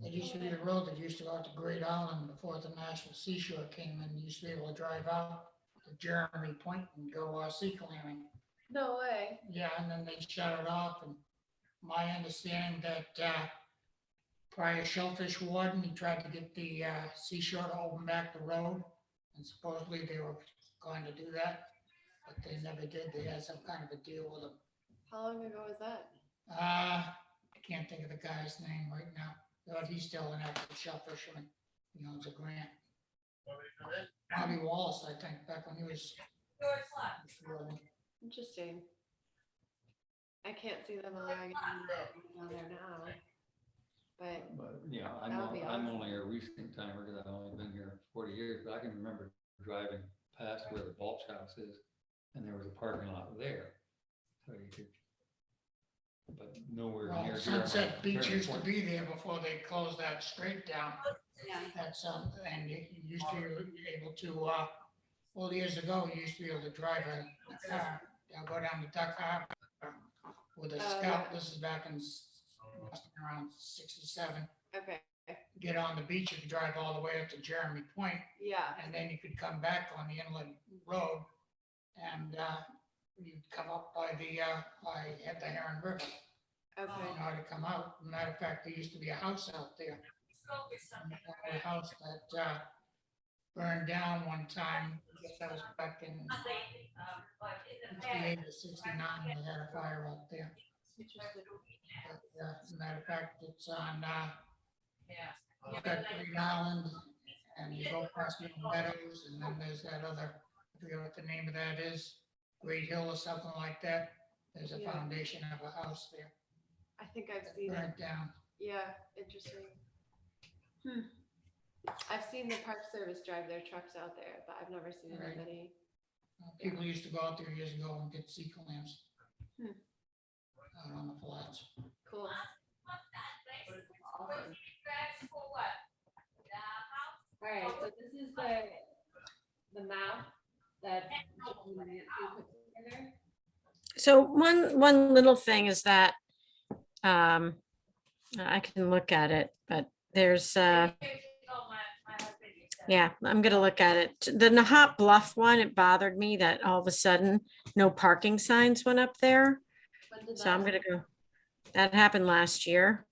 S3: It used to be a road that used to go out to Great Island before the National Seashore came in. You used to be able to drive out to Jeremy Point and go sea clamming.
S1: No way.
S3: Yeah, and then they shut it off, and my understanding that prior shellfish warden, he tried to get the seashore to open back the road, and supposedly they were going to do that, but they never did. They had some kind of a deal with them.
S1: How long ago was that?
S3: I can't think of the guy's name right now, but he's still an active shell fisherman. He owns a grant. Bobby Wallace, I think, back when he was.
S1: Interesting. I can't see them allowing it down there now. But
S2: Yeah,
S1: That would be
S2: I'm
S1: awesome.
S2: only a recent timer because I've only been here 40 years, but I can remember driving past where the Boathouse is, and there was a parking lot there. So you could, but nowhere
S3: Well,
S2: near.
S3: Sunset Beach
S2: Jeremy
S3: used to
S2: Point.
S3: be there before they closed that straight down.
S1: yeah.
S3: That's, and you used to be able to Well, years ago, you used to be able to drive a car, go down to Duck Harbor with a
S1: Oh,
S3: Scout.
S1: yeah.
S3: This is back in must have been around 67.
S1: Okay,
S3: Get on the beach, you could drive all the way up to Jeremy Point,
S1: yeah,
S3: and then you could come back on the inland road, and you'd come up by at the Heron River.
S1: okay,
S3: In order to come out. Matter of fact, there used to be a house out there. A house that burned down one time. I guess that was back in 68 or 69 when they had a fire out there.
S1: interesting.
S3: But, as a matter of fact, it's on, you've got Green Island, and you go past the Meadows, and then there's that other, I forget what the name of that is, Great Hill or something like that. There's a
S1: Yeah.
S3: foundation of a house there.
S1: I think I've seen it.
S3: Burnt down.
S1: Yeah, interesting. I've seen the Park Service drive their trucks out there, but I've never seen
S3: Right.
S1: anybody.
S3: People used to go out there years ago and get sea clams.
S1: Hmm.
S3: Out on the flats.
S1: Cool. Awesome. All right, so this is the map that John and Nancy put together.
S4: So one little thing is that I can look at it, but there's yeah, I'm gonna look at it. The Nahat Bluff one, it bothered me that all of a sudden no parking signs went up there.
S1: When did
S4: So I'm
S1: that-
S4: gonna go. That happened last year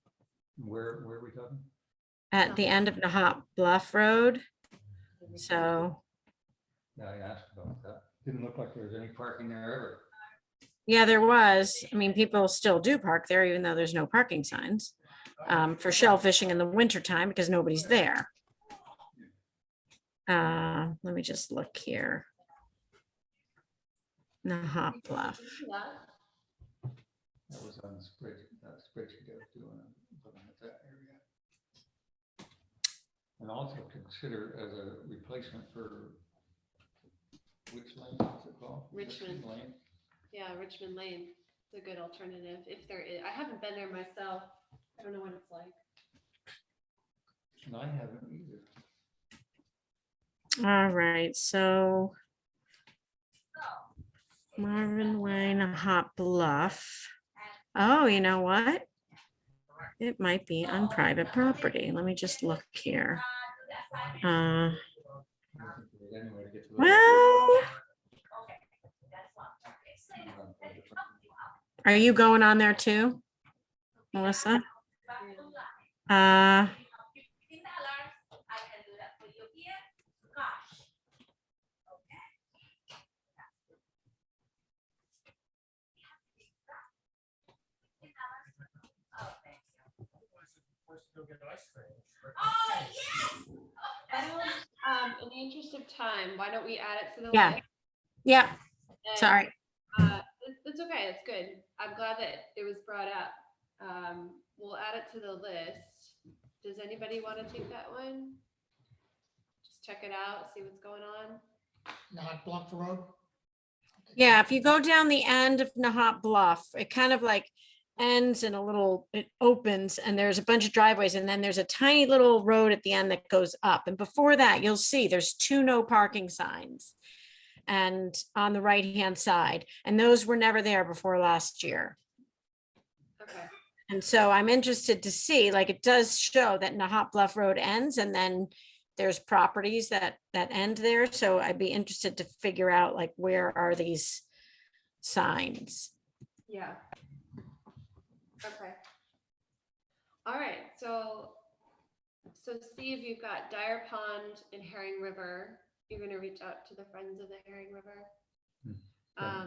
S2: Where are we talking?
S4: at the end of Nahat Bluff Road. So
S2: Yeah, I asked about that. Didn't look like there was any parking there ever.
S4: yeah, there was. I mean, people still do park there even though there's no parking signs for shellfishing in the wintertime because nobody's there. Let me just look here. Nahat Bluff.
S2: That was on the spreadsheet I was doing, looking at that area. And also consider as a replacement for which lane is it called?
S1: Richmond.
S2: Lane.
S1: Yeah, Richmond Lane. It's a good alternative if there is. I haven't been there myself. I don't know what it's like.
S2: And I haven't either.
S4: All right, so Marvin Way, Nahat Bluff. Oh, you know what? It might be on private property. Let me just look here.
S2: I don't think there's any way to get to the-
S4: Well, are you going on there too, Melissa?
S1: I don't, in the interest of time, why don't we add it to the
S4: Yeah.
S1: list?
S4: Yeah,
S1: And,
S4: sorry.
S1: It's okay, it's good. I'm glad that it was brought up. We'll add it to the list. Does anybody want to take that one? Just check it out, see what's going on.
S3: Not Bluff Road.
S4: Yeah, if you go down the end of Nahat Bluff, it kind of like ends in a little, it opens and there's a bunch of driveways and then there's a tiny little road at the end that goes up. And before that, you'll see there's 2 no parking signs and on the right-hand side, and those were never there before last year.
S1: Okay,
S4: And so I'm interested to see, like, it does show that Nahat Bluff Road ends and then there's properties that end there. So I'd be interested to figure out like, where are these signs?
S1: yeah. Okay. All right, so Steve, you've got Dyer Pond and Herring River. You're gonna reach out to the Friends of the Herring River.
S2: Yeah.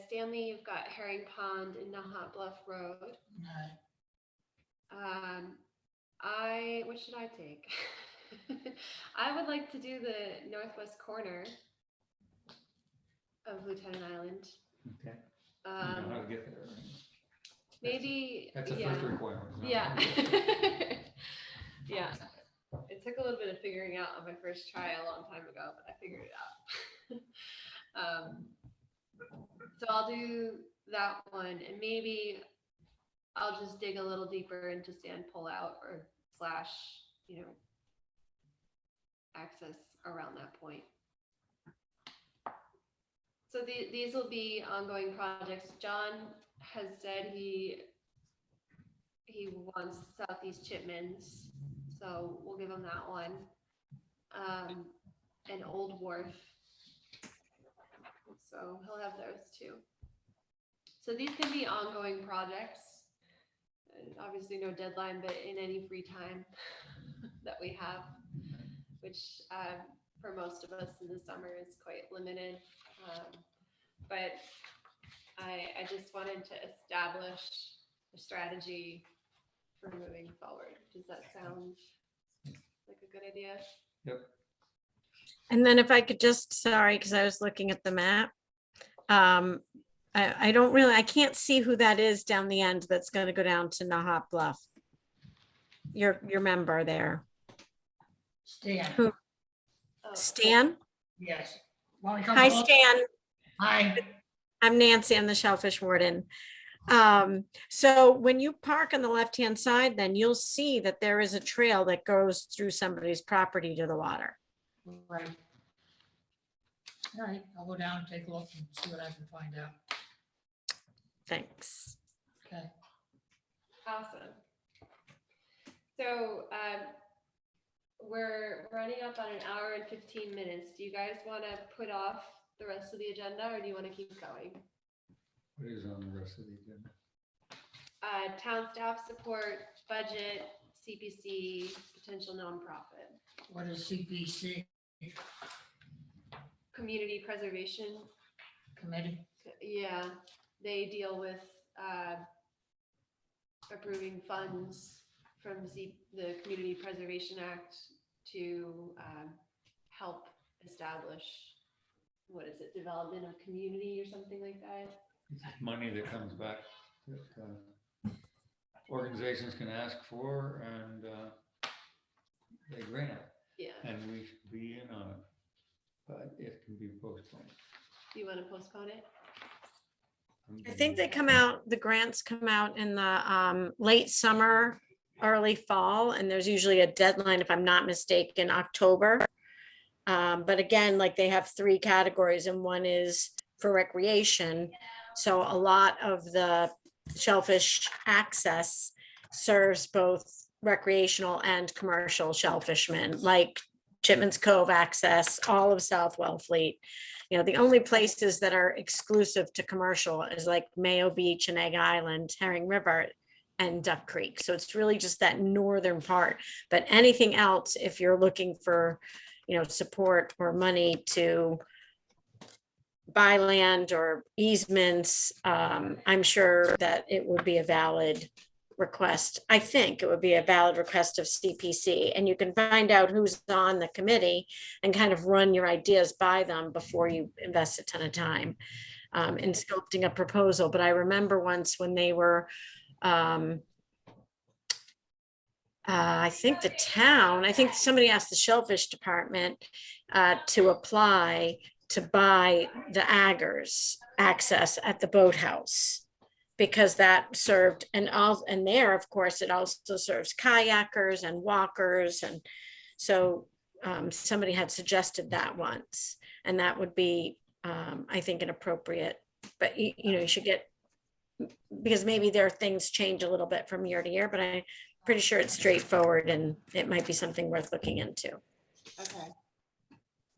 S1: Stanley, you've got Herring Pond and Nahat Bluff Road. What should I take? I would like to do the northwest corner of Lieutenant Island.
S2: Okay. You know how to get there. Right?
S1: Maybe,
S2: That's a
S1: yeah.
S2: first requirement. no?
S1: Yeah. Yeah. It took a little bit of figuring out on my first try a long time ago, but I figured it out. So I'll do that one and maybe I'll just dig a little deeper into sand pullout or / access around that point. So these will be ongoing projects. John has said he wants Southeast Chipmans, so we'll give him that one. And Old Wharf. So he'll have those too. So these can be ongoing projects. Obviously no deadline, but in any free time that we have, which for most of us in the summer is quite limited. But I just wanted to establish a strategy for moving forward. Does that sound like a good idea?
S2: Yep.
S4: And then if I could just, sorry, because I was looking at the map. I don't really, I can't see who that is down the end that's going to go down to Nahat Bluff. Your member there.
S3: Stan,
S4: Who?
S1: Oh,
S4: Stan?
S3: yes. Want me to come
S4: Hi,
S3: close?
S4: Stan.
S3: Hi,
S4: I'm Nancy. I'm the shellfish warden. So when you park on the left-hand side, then you'll see that there is a trail that goes through somebody's property to the water.
S3: right. All right, I'll go down and take a look and see what I can find out.
S4: Thanks.
S3: Okay.
S1: awesome. So we're running up on an hour and 15 minutes. Do you guys want to put off the rest of the agenda, or do you want to keep going?
S2: What is on the rest of the agenda?
S1: Town staff support, budget, CPC, potential nonprofit,
S3: What is CPC
S1: community preservation.
S3: committee?
S1: Yeah, they deal with approving funds from the Community Preservation Act to help establish, what is it, development of community or something like that?
S2: It's money that comes back that organizations can ask for, and they grant it,
S1: Yeah.
S2: and we should be in on it, but it can be postponed.
S1: Do you want to postpone it?
S4: I think they come out, the grants come out in the late summer, early fall, and there's usually a deadline, if I'm not mistaken, October. But again, like they have 3 categories, and one is for recreation. So a lot of the shellfish access serves both recreational and commercial shellfishermen, like Chipman's Cove access, all of South Wellfleet. You know, the only places that are exclusive to commercial is like Mayo Beach and Egg Island, Herring River, and Duck Creek. So it's really just that northern part. But anything else, if you're looking for, you know, support or money to buy land or easements, I'm sure that it would be a valid request. I think it would be a valid request of CPC, and you can find out who's on the committee and kind of run your ideas by them before you invest a ton of time in sculpting a proposal. But I remember once when they were, I think the town, I think somebody asked the shellfish department to apply to buy the aggers access at the boathouse, because that served, and there, of course, it also serves kayakers and walkers. And so somebody had suggested that once, and that would be, I think, an appropriate, but you know, you should get, because maybe there are things change a little bit from year to year, but I'm pretty sure it's straightforward and it might be something worth looking into.
S1: Okay.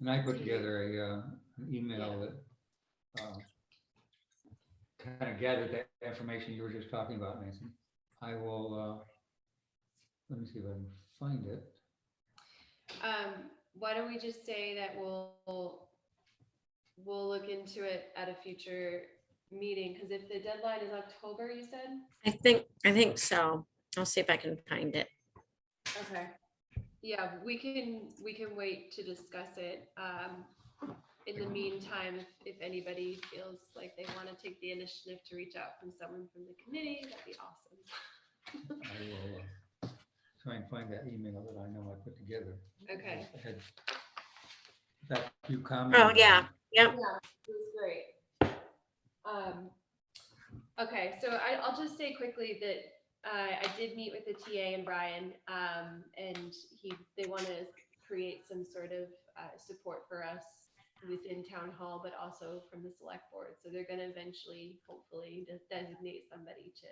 S2: And I put together an email that kind of gathered that information you were just talking about, Nancy. I will, let me see if I can find it.
S1: Why don't we just say that we'll look into it at a future meeting, because if the deadline is October, you said?
S4: I think so. I'll see if I can find it.
S1: Okay. Yeah, we can wait to discuss it. In the meantime, if anybody feels like they want to take the initiative to reach out from someone from the committee, that'd be awesome.
S2: I will try and find that email that I know I put together.
S1: Okay.
S2: I had that few comments.
S4: Oh, yeah. Yep.
S1: Yeah, it was great. Okay, so I'll just say quickly that I did meet with the TA and Brian, and they want to create some sort of support for us within town hall, but also from the select board. So they're gonna eventually, hopefully, designate somebody to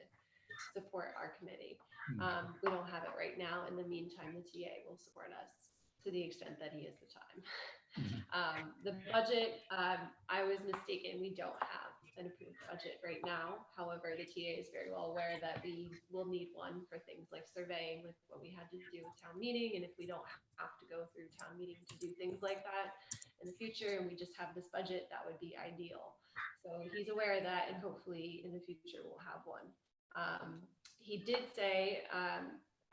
S1: support our committee. We don't have it right now. In the meantime, the TA will support us to the extent that he has the time. The budget, I was mistaken. We don't have an approved budget right now. However, the TA is very well aware that we will need one for things like surveying with what we had to do with town meeting. And if we don't have to go through town meeting to do things like that in the future, and we just have this budget, that would be ideal. So he's aware of that, and hopefully in the future we'll have one. He did say,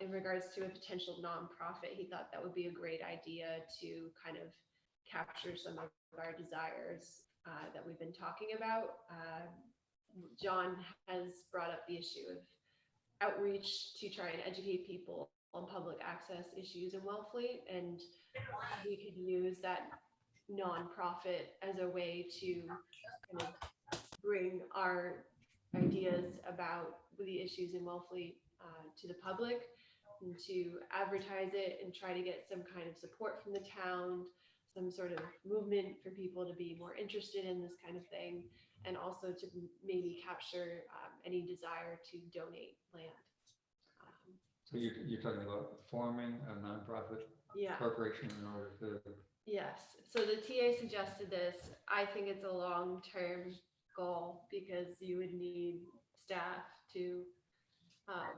S1: in regards to a potential nonprofit, he thought that would be a great idea to kind of capture some of our desires that we've been talking about. John has brought up the issue of outreach to try and educate people on public access issues in Wellfleet, and we could use that nonprofit as a way to kind of bring our ideas about the issues in Wellfleet to the public, and to advertise it and try to get some kind of support from the town, some sort of movement for people to be more interested in this kind of thing, and also to maybe capture any desire to donate land.
S2: So you're talking about forming a nonprofit
S1: Yeah.
S2: corporation in order to,
S1: Yes. So the TA suggested this. I think it's a long-term goal because you would need staff to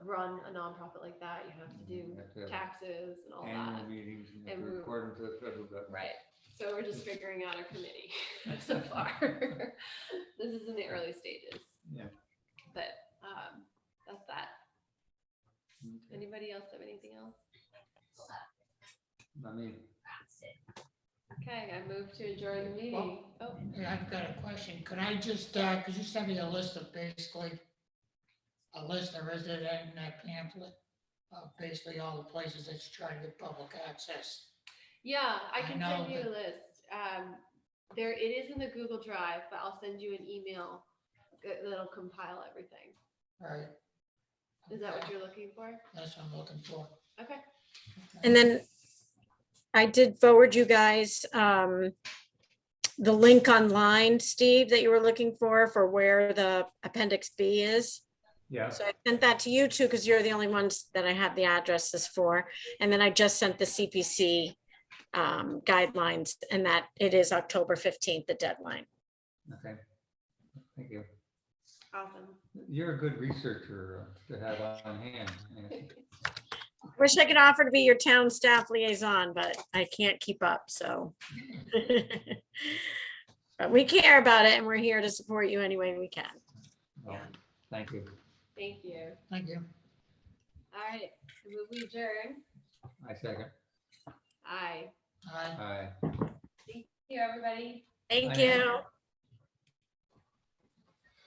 S1: run a nonprofit like that. You have to do taxes and all
S2: annual
S1: that.
S2: meetings and
S1: And we're-
S2: according to the federal government.
S1: Right. So we're just figuring out our committee so far. This is in the early stages.
S2: Yeah.
S1: But that's that.
S2: Okay.
S1: Anybody else have anything else?
S2: I mean,
S1: Okay, I move to adjourn the meeting. Oh,
S3: Yeah, I've got a question. Could I just, could you send me a list of basically, a list, or is it in that pamphlet? Of basically all the places that you try to get public access.
S1: yeah, I
S3: I
S1: can
S3: know
S1: send you a
S3: that-
S1: list. There, it is in the Google Drive, but I'll send you an email that'll compile everything.
S3: Right.
S1: Is that what you're looking for?
S3: That's what I'm looking for.
S1: Okay.
S4: And then I did forward you guys the link online, Steve, that you were looking for where the Appendix B is.
S2: yeah,
S4: So I sent that to you too, because you're the only ones that I have the addresses for. And then I just sent the CPC guidelines, and that it is October 15th, the deadline.
S2: okay. Thank you.
S1: Awesome.
S2: You're a good researcher to have on hand. Nancy.
S4: Wish I could offer to be your town staff liaison, but I can't keep up, so. But we care about it, and we're here to support you any way we can.
S2: Well, thank you.
S1: Thank you.
S3: Thank you.
S1: All right, I move we adjourn.
S2: I second.
S1: Aye.
S3: Aye.
S2: Aye.
S1: Thank you, everybody.
S4: Thank
S2: Bye.
S4: you.